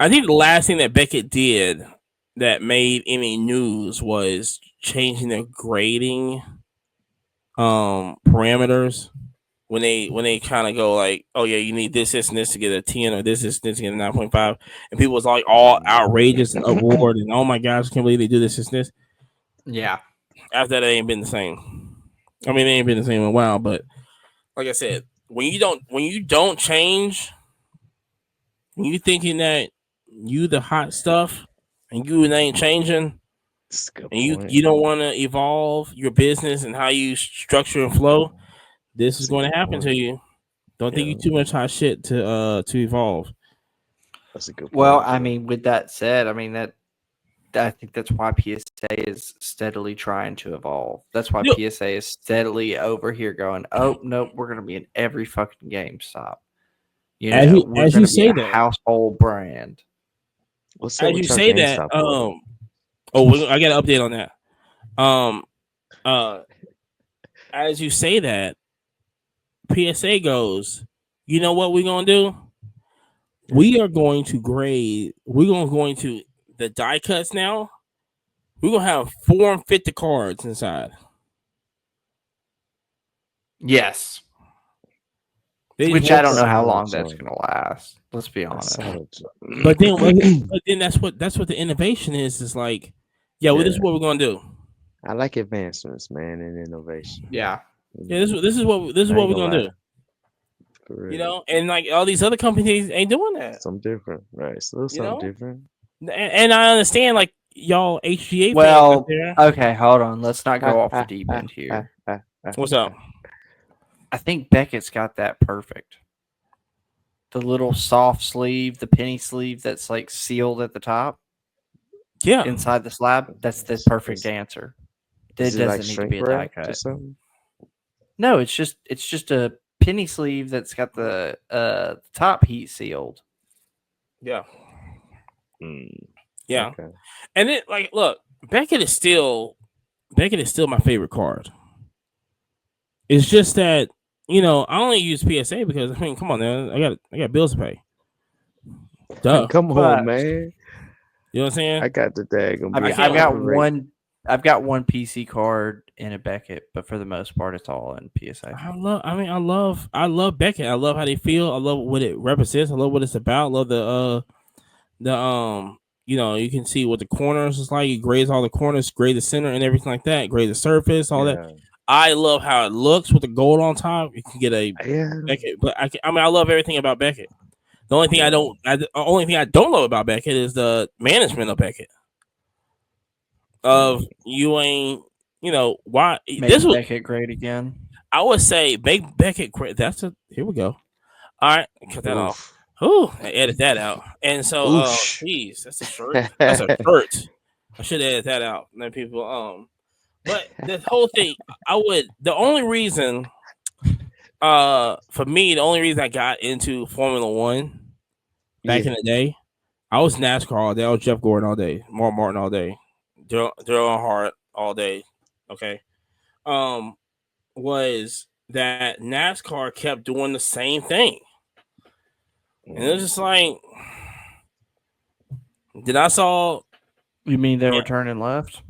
S1: I think the last thing that Beckett did that made any news was changing the grading parameters when they kind of go like, oh yeah, you need this and this to get a 10 or this to get a 9.5, and people was like all outrageous and uproar and oh my gosh, I can't believe they do this and this.
S4: Yeah.
S1: After that, it ain't been the same. I mean, it ain't been the same in a while, but like I said, when you don't change, when you thinking that you the hot stuff and you ain't changing,
S2: That's a good
S1: and you
S2: point.
S1: you don't want to evolve your business and how you structure and flow, this is
S2: That's a
S1: going
S2: good
S1: to happen to
S2: point.
S1: you. Don't think you
S2: Yeah,
S1: too much hot shit to evolve.
S2: that's a good
S4: Well,
S2: point,
S4: I
S2: bro.
S4: mean, with that said, I mean that I think that's why PSA is steadily trying to evolve. That's why
S1: You
S4: PSA is steadily over here going, oh nope, we're gonna be in every fucking GameStop.
S1: as you
S4: We're
S1: as you
S4: gonna be
S1: say
S4: a
S1: that
S4: household brand.
S2: What's up
S1: as you
S2: with your
S1: say that
S2: GameStop order?
S1: I got an update on that. Um uh as you say that, PSA goes, you know what we're gonna do? We are going to grade. We're going to the die cuts now. We're gonna have 450 cards inside.
S4: Yes.
S1: They just
S4: Which I
S1: want
S4: don't
S1: the,
S4: know how
S2: Solid
S4: long that's
S2: joint.
S4: gonna last. Let's be
S2: That's
S4: honest.
S2: solid
S1: but then
S2: joint.
S1: but then that's what the innovation is. Is like, yeah, well, this
S2: Yeah,
S1: is what we're gonna do.
S2: I like advancements, man, and innovation.
S4: Yeah.
S1: Yeah, this is what
S2: I ain't
S1: we're
S2: gonna
S1: gonna
S2: lie,
S1: do.
S2: for real.
S1: And like all these other companies ain't doing that.
S2: Something different, right? So
S1: You
S2: something
S1: know,
S2: different.
S1: and I understand like y'all HGA fans out
S4: Well,
S1: there.
S4: okay, hold on. Let's not
S2: Ha,
S4: go off the
S2: ha,
S4: deep
S2: ha,
S4: end
S2: ha,
S4: here.
S2: ha, ha,
S1: What's
S2: ha.
S1: up?
S4: I think Beckett's got that perfect. The little soft sleeve, the penny sleeve that's like sealed at the top
S1: Yeah,
S4: inside the slab. That's the
S2: Is,
S4: perfect
S2: is,
S4: answer.
S2: is
S4: It
S2: it like
S4: doesn't need to
S2: shrink
S4: be a die
S2: wrapped or
S4: cut.
S2: something?
S4: No, it's just a penny sleeve that's got the top heat sealed.
S1: yeah,
S2: Mm,
S1: yeah.
S2: okay.
S1: And it like look, Beckett is still my favorite card. It's just that I only use PSA because I mean, come on, man, I got bills to pay. Duh.
S2: Come on,
S4: But
S2: man.
S1: You know what I'm saying?
S2: I got the daggone
S4: I
S1: I
S4: mean,
S2: big
S1: can't.
S4: I've got one PC card in a Beckett, but for the most part, it's all in PSA.
S1: I love Beckett. I love how they feel. I love what it represents. I love what it's about. I love the you can see what the corners is like. You grade all the corners, grade the center and everything like that. Grade the surface, all that.
S2: Yeah,
S1: I love how it looks with the gold on top. You can get a
S2: yeah,
S1: Beckett, but I love everything about Beckett. The only thing
S2: yeah.
S1: the only thing I don't love about Beckett is the management of Beckett. Of
S2: Mm,
S1: you ain't, why this
S4: Make
S1: was.
S4: Beckett great again.
S1: I would say make Beckett great. Here we go. All right, cut that off.
S2: oof,
S1: Ooh, I edit that out. And so,
S2: oosh.
S1: geez, that's a shirt. That's a shirt. I should edit that out. And then people, but the whole thing, the only reason, for me, the only reason I got into Formula One back
S2: Yeah.
S1: in the day, I was NASCAR all day. I was Jeff Gordon all day. Mark Martin all day. Daryl Earnhardt all day. Okay. Was that NASCAR kept doing the same thing. And it was just like, did I saw?
S4: You mean they were turning left?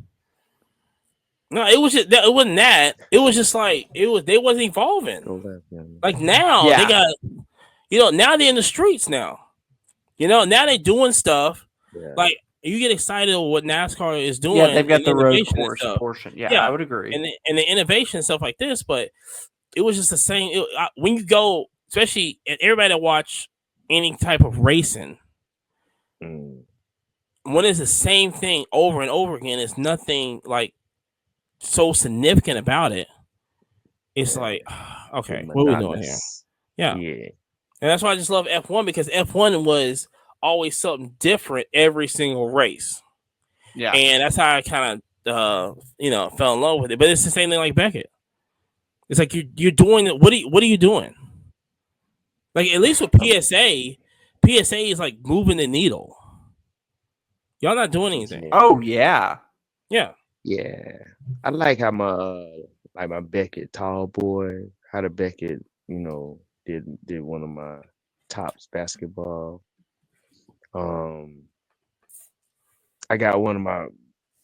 S1: No, it was just it wasn't that. It was just like they wasn't evolving. Like now they got, now they're in the streets now. Now they're doing stuff.
S2: Yeah.
S1: Like you get excited with what NASCAR is doing.
S4: Yeah, they've got the road course portion. Yeah, I would agree.
S1: And the innovation and stuff like this, but it was just the same. When you go, especially everybody that watch any type of racing, when it's the same thing over and over again, it's nothing like so significant about it. It's like, okay, what are we doing here? Yeah. And that's why I just love F1, because F1 was always something different every single race.
S4: Yeah.
S1: And that's how I kind of fell in love with it. But it's the same thing like Beckett. It's like you're doing it. What are you doing? Like, at least with PSA is like moving the needle. Y'all not doing anything.
S4: Oh yeah.
S1: Yeah.
S2: Yeah. I like how my Beckett tall boy, how the Beckett, did one of my tops basketball. I got one of my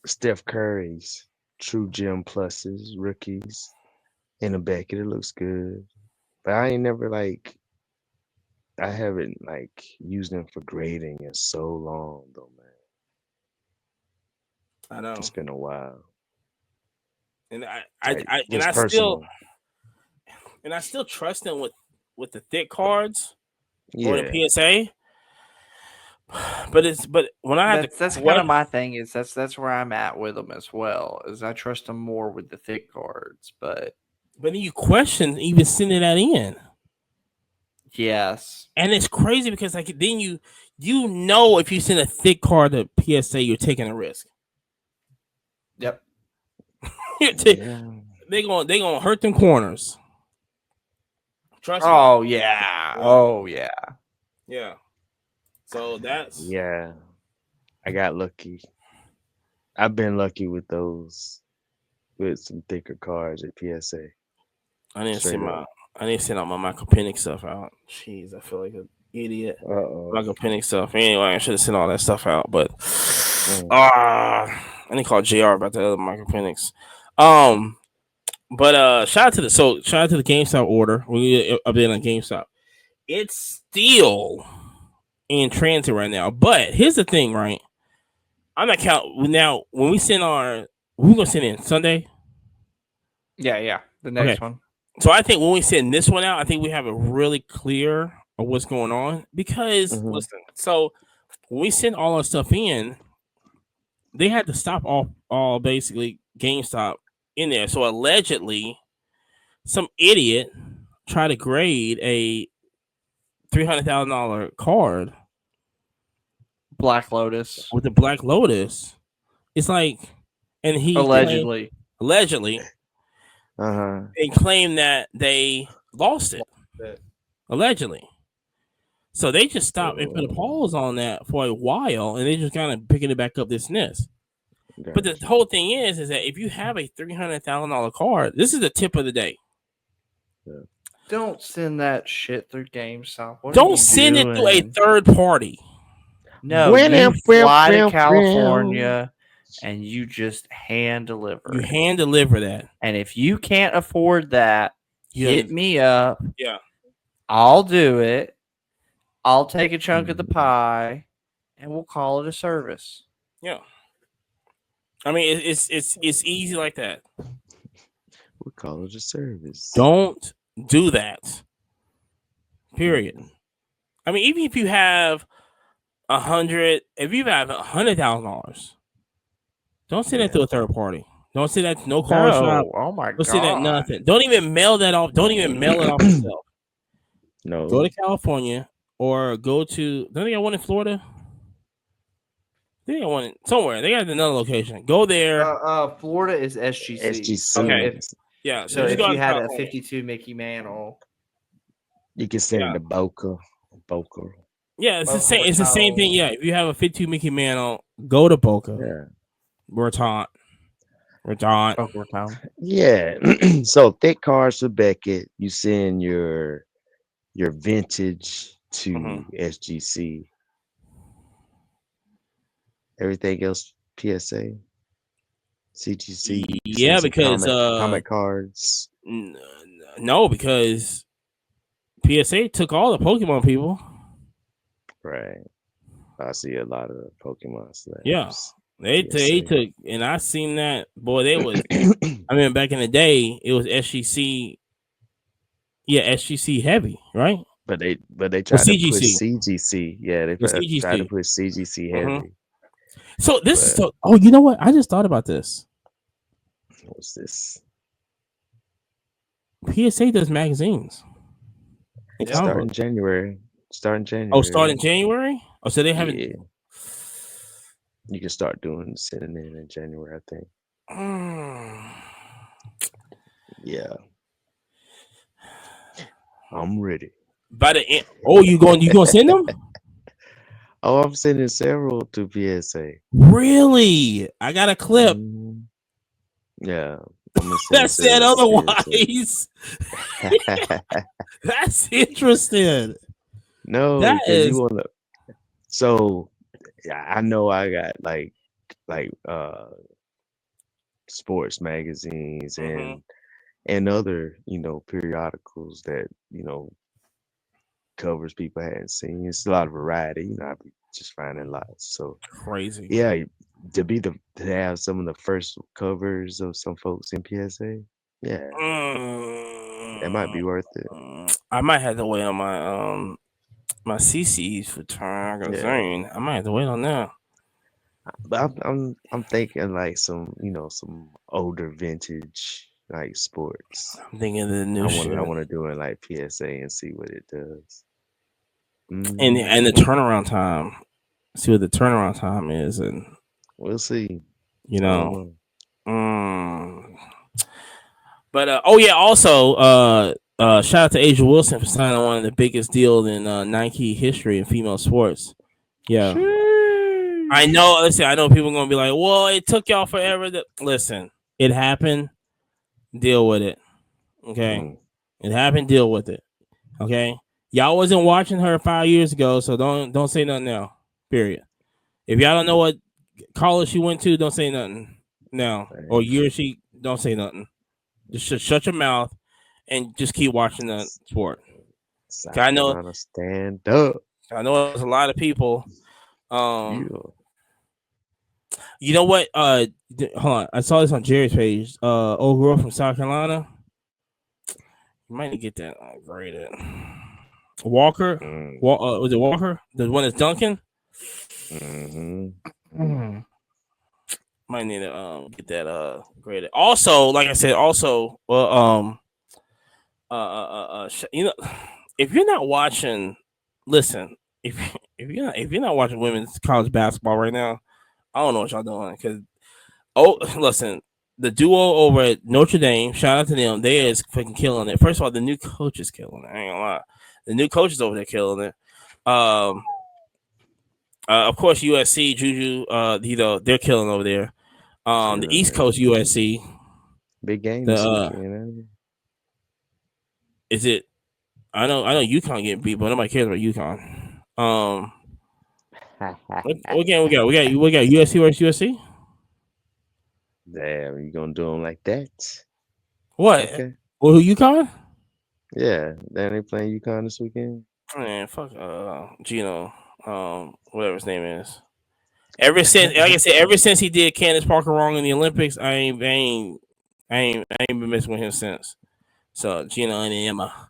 S2: Steph Curry's True Gem Pluses rookies in a Beckett. It looks good. But I ain't never I haven't used them for grading in so long though, man.
S1: I know.
S2: It's been a while.
S1: And I still trust them with the thick cards or the PSA. But when I have
S4: that's kind of my thing, is that's where I'm at with them as well, is I trust them more with the thick cards, but
S1: then you question even sending that in.
S4: Yes.
S1: And it's crazy because then you if you send a thick card to PSA, you're taking a risk.
S4: Yep.
S1: They gonna hurt them corners. Trust me.
S4: Oh yeah. Oh yeah.
S1: Yeah. So that's
S2: I got lucky. I've been lucky with some thicker cards at PSA.
S1: I need to send out my Michael Penix stuff out. Jeez, I feel like an idiot. Michael Penix stuff. Anyway, I should have sent all that stuff out, but I need to call JR about the other Michael Penix. But shout out to the GameStop order. We update on GameStop. It's still in transit right now. But here's the thing, right? I'm not counting now. When we send we're gonna send in Sunday.
S4: Yeah, the next one.
S1: So I think when we send this one out, I think we have it really clear of what's going on. Because listen, so when we send all our stuff in, they had to stop all basically GameStop in there. So allegedly, some idiot tried to grade a $300,000 card.
S4: Black Lotus.
S1: With the Black Lotus. It's like, and he allegedly, they claim that they lost it. Allegedly. So they just stopped and put a pause on that for a while, and they just kind of picking it back up this and this. Gotcha. But the whole thing is that if you have a $300,000 card, this is the tip of the day.
S2: Yeah.
S4: Don't send that shit through GameStop.
S1: Don't send it to a third party.
S4: No, you fly to California and you just hand deliver.
S1: You hand deliver that.
S4: And if you can't afford that, hit me up.
S1: Yeah.
S4: I'll do it. I'll take a chunk of the pie and we'll call it a service.
S1: Yeah. I mean, it's easy like that.
S2: We'll call it a service.
S1: Don't do that. Period. I mean, even if you have $100,000, don't send that to a third party. Don't send that to no car shop.
S4: Oh my god.
S1: Don't send that nothing. Don't even mail that off. Don't even mail it off yourself.
S2: No.
S1: Go to California or go to. Don't they got one in Florida? They got one somewhere. They got another location. Go there.
S4: Florida is SGC.
S2: SGC.
S1: Okay. Yeah.
S4: So if you had a 52 Mickey Mantle,
S2: you can send it to Boca.
S1: Yeah, it's the same.
S3: Boca
S1: It's the same thing.
S3: Raton.
S1: Yeah, if you have a 52 Mickey Mantle, go to Boca
S2: Yeah.
S1: Raton. Raton.
S4: Boca Raton.
S2: Yeah. So thick cars for Beckett. You send your vintage
S1: Hmm.
S2: to SGC. Everything else PSA, CGC. You send
S1: Yeah,
S2: some
S1: because
S2: comic cards.
S1: n- no, because PSA took all the Pokemon people.
S2: Right. I see a lot of Pokemon
S1: Yeah,
S2: slabs.
S1: they
S2: PSA.
S1: took, and I seen that. Boy, they was. I mean, back in the day, it was SGC. Yeah, SGC heavy, right?
S2: But they
S1: Or
S2: tried to push
S1: CGC.
S2: CGC. Yeah, they
S1: Or
S2: tried to
S1: CGC.
S2: push CGC
S1: Hmm.
S2: heavy.
S1: So this is
S2: But
S1: so. Oh, you know what? I just thought about this.
S2: what's this?
S1: PSA does magazines and
S3: Yep.
S1: comic
S2: Starting
S1: books.
S2: January. Starting
S1: Oh,
S2: January.
S1: starting January. Oh, so they haven't.
S2: Yeah. You can start doing sending in January, I think.
S1: Mm.
S2: Yeah. I'm ready.
S1: By the end. Oh, you going to send them?
S2: Oh, I'm sending several to PSA.
S1: Really? I got a clip
S2: Mhm. Yeah. I'm gonna send
S1: that said
S2: several to
S1: otherwise.
S2: PSA.
S1: That's interesting.
S2: No,
S1: That
S2: because you
S1: is.
S2: wanna so yeah, I know I got like sports magazines
S1: Hmm.
S2: and other, periodicals that, covers people hadn't seen. It's a lot of variety, I be just finding lots. So
S1: Crazy.
S2: yeah, to have some of the first covers of some folks in PSA, yeah, that might
S1: Mm.
S2: be worth it.
S1: I might have to wait on my CCs for
S2: Yeah.
S1: magazine. I might have to wait on that.
S2: But I'm thinking like some older vintage like sports.
S1: I'm thinking of the
S2: I
S1: new
S2: want I
S1: shit
S2: want to do it like PSA and see what it does.
S1: and the
S2: Hmm.
S1: turnaround time. See what the turnaround time is, and
S2: We'll see.
S1: you
S2: I don't
S1: know.
S2: know.
S1: Mm. But oh yeah, also shout out to Asia Wilson for signing one of the biggest deals in Nike history in female sports. Yeah, I
S2: Sheesh.
S1: know. Listen, I know people are gonna be like, "Well, it took y'all forever." Listen, it happened. Deal with it. Okay,
S2: Mm,
S1: it happened. Deal with it. Okay, y'all wasn't watching her 5 years ago, so don't say nothing now. Period. If y'all don't know what college she went to, don't say nothing now. Or
S2: man.
S1: year she don't say nothing. Just shut your mouth and just keep watching the
S2: S-
S1: sport. 'Cause
S2: South Carolina stand up.
S1: I know there's a lot of people. Um,
S2: Yeah.
S1: you know what? Hold on. I saw this on Jerry's page. Old girl from South Carolina. You might need to get that graded. Walker.
S2: Mm,
S1: Was it Walker? The one that's Duncan.
S2: hmm.
S1: Mm. Might need to get that graded. Also, like I said, also you know, if you're not watching, listen, if if you're not watching women's college basketball right now, I don't know what y'all doing. Because listen, the duo over at Notre Dame, shout out to them, they is freaking killing it. First of all, the new coach is killing it. I ain't gonna lie, the new coach is over there killing it. Um, of course, USC, Juju, they're killing over there. The
S2: Chilling,
S1: East Coast
S2: man.
S1: USC,
S2: Big game
S1: the
S2: this weekend,
S1: is it? I know UConn getting beat, but nobody cares about UConn.
S2: ain't
S1: What
S2: it?
S1: game we got? We got USC versus USC.
S2: Damn, you gonna do them like that?
S1: What?
S2: Okay.
S1: Well, who UConn?
S2: Yeah. Then they playing UConn this weekend.
S1: Man, fuck Gino, whatever his name is. Ever since, like I said, ever since he did Candace Parker wrong in the Olympics, I ain't been messing with him since. So Gino and Emma,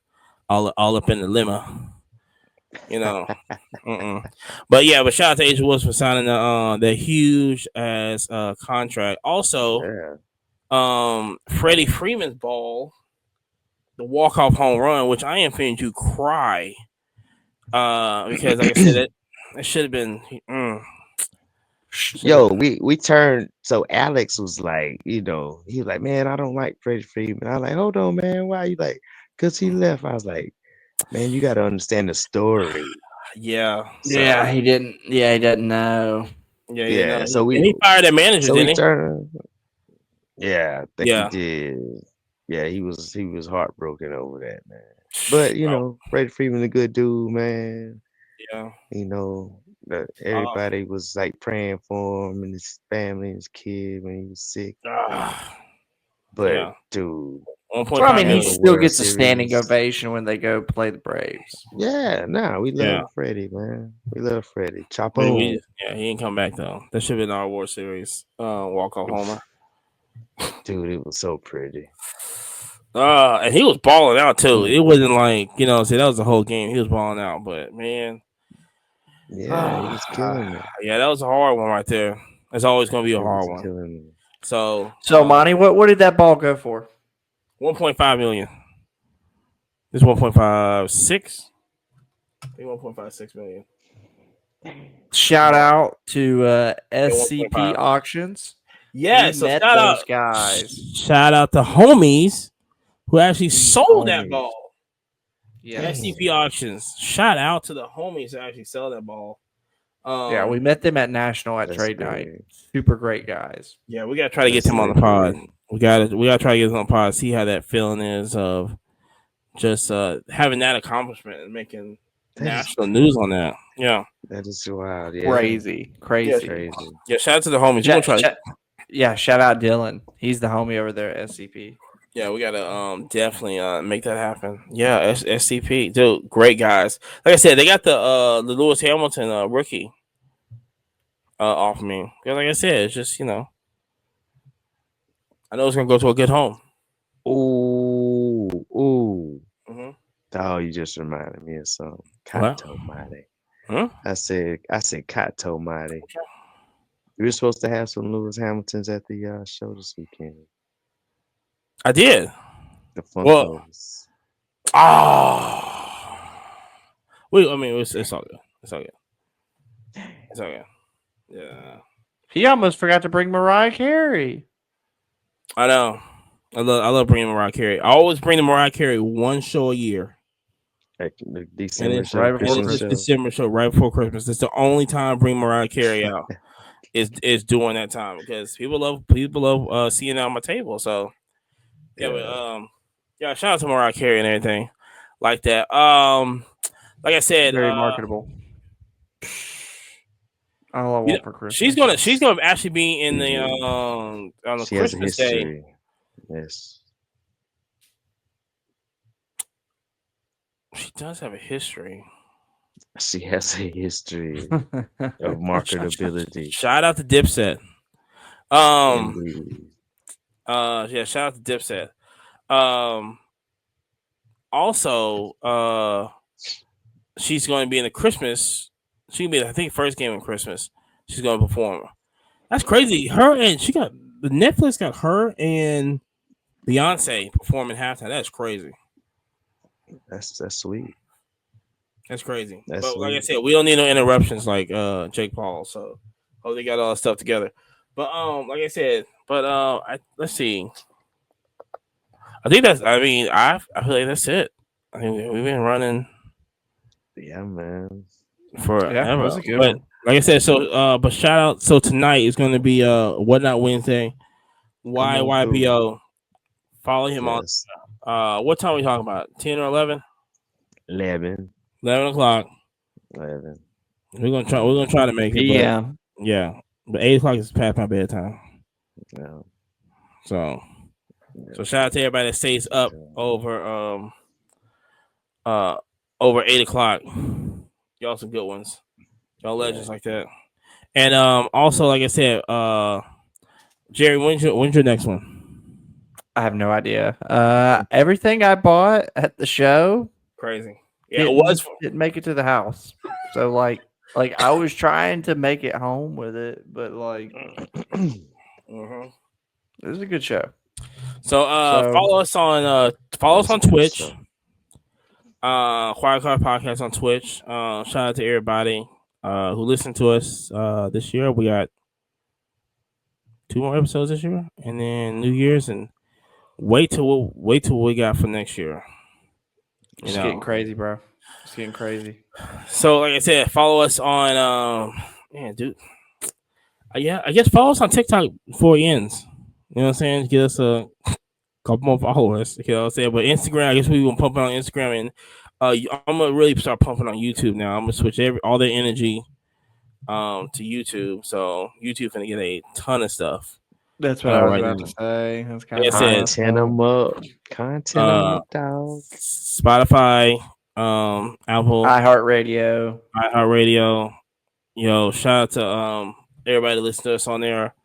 S1: all up in the limo, you know. Mm-mm. But yeah, but shout out to Asia Wilson for signing the huge ass contract. Also,
S2: Yeah.
S1: Freddie Freeman's ball, the walk off home run, which I am feeling to cry. Because like I said, it should have been. Should have
S2: Yo,
S1: been.
S2: we turned. So Alex was like, he was like, man, I don't like Freddie Freeman. I was like, hold on, man, why you like? Cause he left. I was like, man, you got to understand the story.
S1: Yeah.
S4: Yeah, he didn't. Yeah, he doesn't know.
S1: Yeah, he didn't know.
S2: Yeah, so
S1: And he fired that manager,
S2: we
S1: didn't he?
S2: turned. Yeah, I think he
S1: Yeah.
S2: did. Yeah, he was heartbroken over that, man. But
S1: Oh,
S2: Freddie Freeman a good dude, man.
S1: yeah. Uh,
S2: Everybody was like praying for him and his family, and his kid when he was sick. But
S1: yeah.
S2: dude,
S4: Well, I
S1: 1.5
S4: mean, he
S2: have a
S1: million.
S4: still
S2: World
S4: gets a standing
S2: Series.
S4: ovation when they go play the Braves.
S2: Yeah, nah, we
S1: Yeah.
S2: love Freddie, man. We love Freddie. Chop
S1: But
S2: on.
S1: he didn't come back though. That should have been our World Series walk off homer.
S2: Dude, it was so pretty.
S1: And he was balling out too. It
S2: Mm.
S1: wasn't like, see, that was the whole game. He was balling out, but man,
S2: Yeah, he was killing it.
S1: yeah, that was a hard one right there. It's always gonna be a
S2: He
S1: hard
S2: was
S1: one.
S2: killing it.
S1: So,
S4: Monty, what did that ball go for?
S1: 1.5 million. It's 1.56. I think 1.56 million.
S4: Shout out to SCP
S1: 1.5.
S4: Auctions.
S1: Yeah,
S4: We
S1: so
S4: met
S1: shout
S4: those
S1: out,
S4: guys.
S1: shout out to homies who actually
S2: These
S1: sold that
S2: homies.
S1: ball.
S4: Yes.
S1: SCP Auctions. Shout out to the homies that actually sell that ball.
S4: Yeah, we met them at National at
S2: That's
S4: Trade
S2: big.
S4: Night. Super great guys.
S1: Yeah, we gotta try to get
S2: That's
S1: them on the
S2: so
S1: pod.
S2: big.
S1: We gotta try to get them on the pod. See how that feeling is of just having that accomplishment and making
S2: That is
S1: national news on that. Yeah,
S2: That is wild. Yeah.
S4: Crazy.
S2: Crazy.
S1: yeah. Shout out to the homies. We're gonna try.
S4: Yeah, shout out Dylan. He's the homie over there at SCP.
S1: Yeah, we gotta definitely make that happen. Yeah, SCP, dude, great guys. Like I said, they got the Lewis Hamilton rookie off me. 'Cause like I said, it's just I know it's gonna go to a good home.
S2: Ooh.
S1: Mm-hmm.
S2: Oh, you just reminded me of something.
S1: What?
S2: Kato Mighty.
S1: Huh?
S2: I said Kato Mighty. We were supposed to have some Lewis Hamiltons at the show this weekend.
S1: I did.
S2: The
S1: Well,
S2: Funkos.
S1: I mean, it's all good. It's all good. It's all good. Yeah.
S4: He almost forgot to bring Mariah Carey.
S1: I know. I love bringing Mariah Carey. I always bring the Mariah Carey one show a year.
S2: Like the December show,
S4: right before
S2: Christmas show.
S1: December show right before Christmas. That's the only time I bring Mariah Carey out. is during that time because people love seeing it on my table. So yeah, shout out to Mariah Carey and everything like that. Like I said,
S4: Very marketable. I love one for Christmas.
S1: She's gonna actually be in the on the
S2: She has a
S1: Christmas day.
S2: history. Yes.
S1: She does have a history.
S2: She has a history of marketability.
S1: Shout out to Dipset.
S2: Indeed.
S1: Yeah, shout out to Dipset. Also, she's going to be in the Christmas. She can be, I think, first game in Christmas. She's going to perform. That's crazy. The Netflix got her and Beyonce performing halftime. That's crazy.
S2: That's sweet.
S1: That's crazy.
S2: That's
S1: but like I
S2: sweet.
S1: said, we don't need no interruptions like Jake Paul. So hope they got all that stuff together. But like I said, let's see. I think that's. I mean, I feel like that's it. I think we've been running.
S2: Yeah, man.
S1: Forever.
S4: Yeah, that was a good
S1: but
S4: one.
S1: like I said, so but shout out. So tonight is going to be Whatnot Wednesday. YYBO. Follow him
S2: Yes.
S1: on. What time are we talking about? 10 or 11?
S2: 11.
S1: 11 o'clock.
S2: 11.
S1: We're gonna try to make it.
S4: Yeah.
S1: Yeah, but 8 o'clock is past my bedtime.
S2: No.
S1: So shout out to everybody that stays up over 8 o'clock. Y'all some good ones. Y'all legends like that. And also like I said, Jerry, when's your next one?
S4: I have no idea. Everything I bought at the show
S1: Crazy. Yeah, it was
S4: didn't make it to the house. So like I was trying to make it home with it, but like it was a good show.
S1: So follow us on Twitch. Quiet Car Podcast on Twitch. Shout out to everybody who listened to us this year. We got 2 more episodes this year, and then New Year's, and wait till what we got for next year.
S4: It's getting crazy, bro. It's getting crazy.
S1: So, like I said, follow us on man, dude. Yeah, I guess follow us on TikTok before it ends. You know what I'm saying? Get us a couple more followers. You know what I'm saying? But Instagram, I guess we will pump it on Instagram, and I'm gonna really start pumping on YouTube now. I'm gonna switch all the energy to YouTube. So YouTube gonna get a ton of stuff.
S4: That's what I was
S1: Right
S4: about to
S1: now.
S4: say. That's kind
S1: Like I
S4: of
S1: said,
S2: Content them up. Content them
S1: uh,
S2: up, dog.
S1: Spotify, Apple,
S4: iHeartRadio.
S1: iHeartRadio. Shout out to everybody that listens to us on there.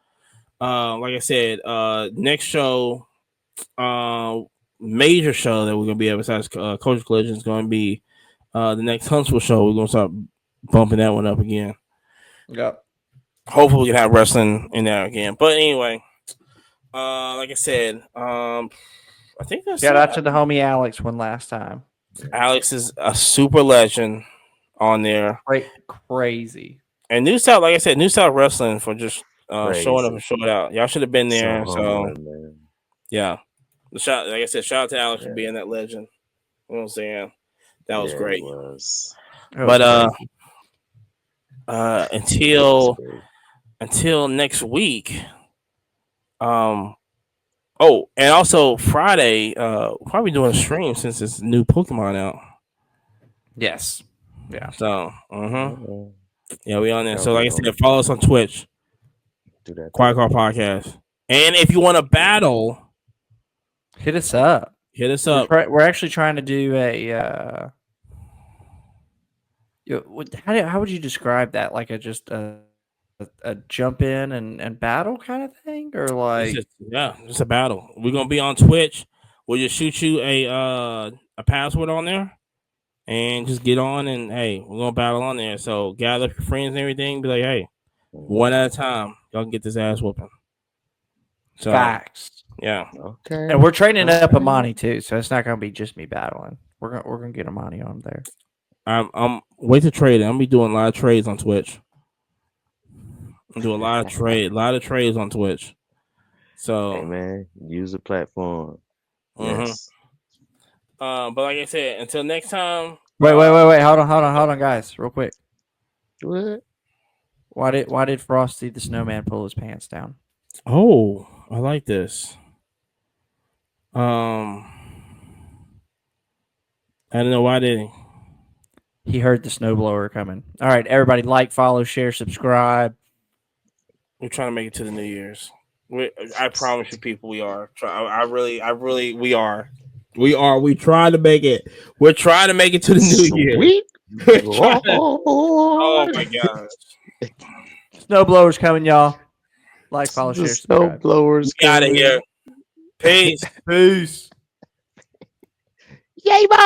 S1: Like I said, next show, major show that we're gonna be at besides Culture Collision is gonna be the next Huntsville show. We're gonna start bumping that one up again.
S4: Yep.
S1: Hopefully, we can have wrestling in there again. But anyway, like I said, I think that's
S4: Shout
S1: it.
S4: out to the homie Alex one last time.
S1: Alex is a super legend on there.
S4: Right, crazy.
S1: And New South, like I said, New South Wrestling for just showing up
S2: Crazy.
S1: and showing out. Y'all should have been there.
S2: So
S1: So
S2: humbling, man.
S1: yeah, like I said, shout out to Alex for
S2: Yeah.
S1: being that legend. You know what I'm saying? That was
S2: Yeah,
S1: great.
S2: It was.
S1: But
S2: It was great.
S1: until next week. Oh, and also Friday, probably doing a stream since it's new Pokemon out.
S4: Yes. Yeah.
S1: So,
S2: Uh-oh.
S1: yeah, we on there.
S2: Y'all
S1: So, like I
S2: be on
S1: said, follow us on Twitch,
S2: Do that.
S1: Quiet Car Podcast, and if you want to battle,
S4: Hit us up.
S1: hit us up.
S4: We're actually trying to do a. How would you describe that? Like a jump in and battle kind of thing, or like
S1: Just a battle. We're gonna be on Twitch. We'll just shoot you a password on there, and just get on. And hey, we're gonna battle on there. So gather up your friends and everything. Be like, hey, one at a time, y'all can get this ass whooping. So
S4: facts.
S1: yeah.
S2: Okay.
S4: And we're training up Amani too, so it's not gonna be just me battling. We're gonna get Amani on there.
S1: I'm wait to trade. I'm gonna be doing a lot of trades on Twitch. I'm doing a lot of trades on Twitch. So
S2: Hey, man, use the platform. Yes.
S1: but like I said, until next time.
S4: Wait. Hold on, guys, real quick.
S2: What?
S4: Why did Frosty the Snowman pull his pants down?
S1: Oh, I like this. I don't know why did he.
S4: He heard the snowblower coming. All right, everybody, like, follow, share, subscribe.
S1: We're trying to make it to the New Year's. I promise you, people, we are. I really, we are. We are. We trying to make it. We're trying to make it to the New Year.
S2: Sweet.
S1: Oh my god!
S4: Snowblower's coming, y'all. Like, follow,
S2: The
S4: share, subscribe.
S2: snow blowers
S1: Get out of
S2: coming.
S1: here. Peace.
S4: Peace.
S2: Yay, bro.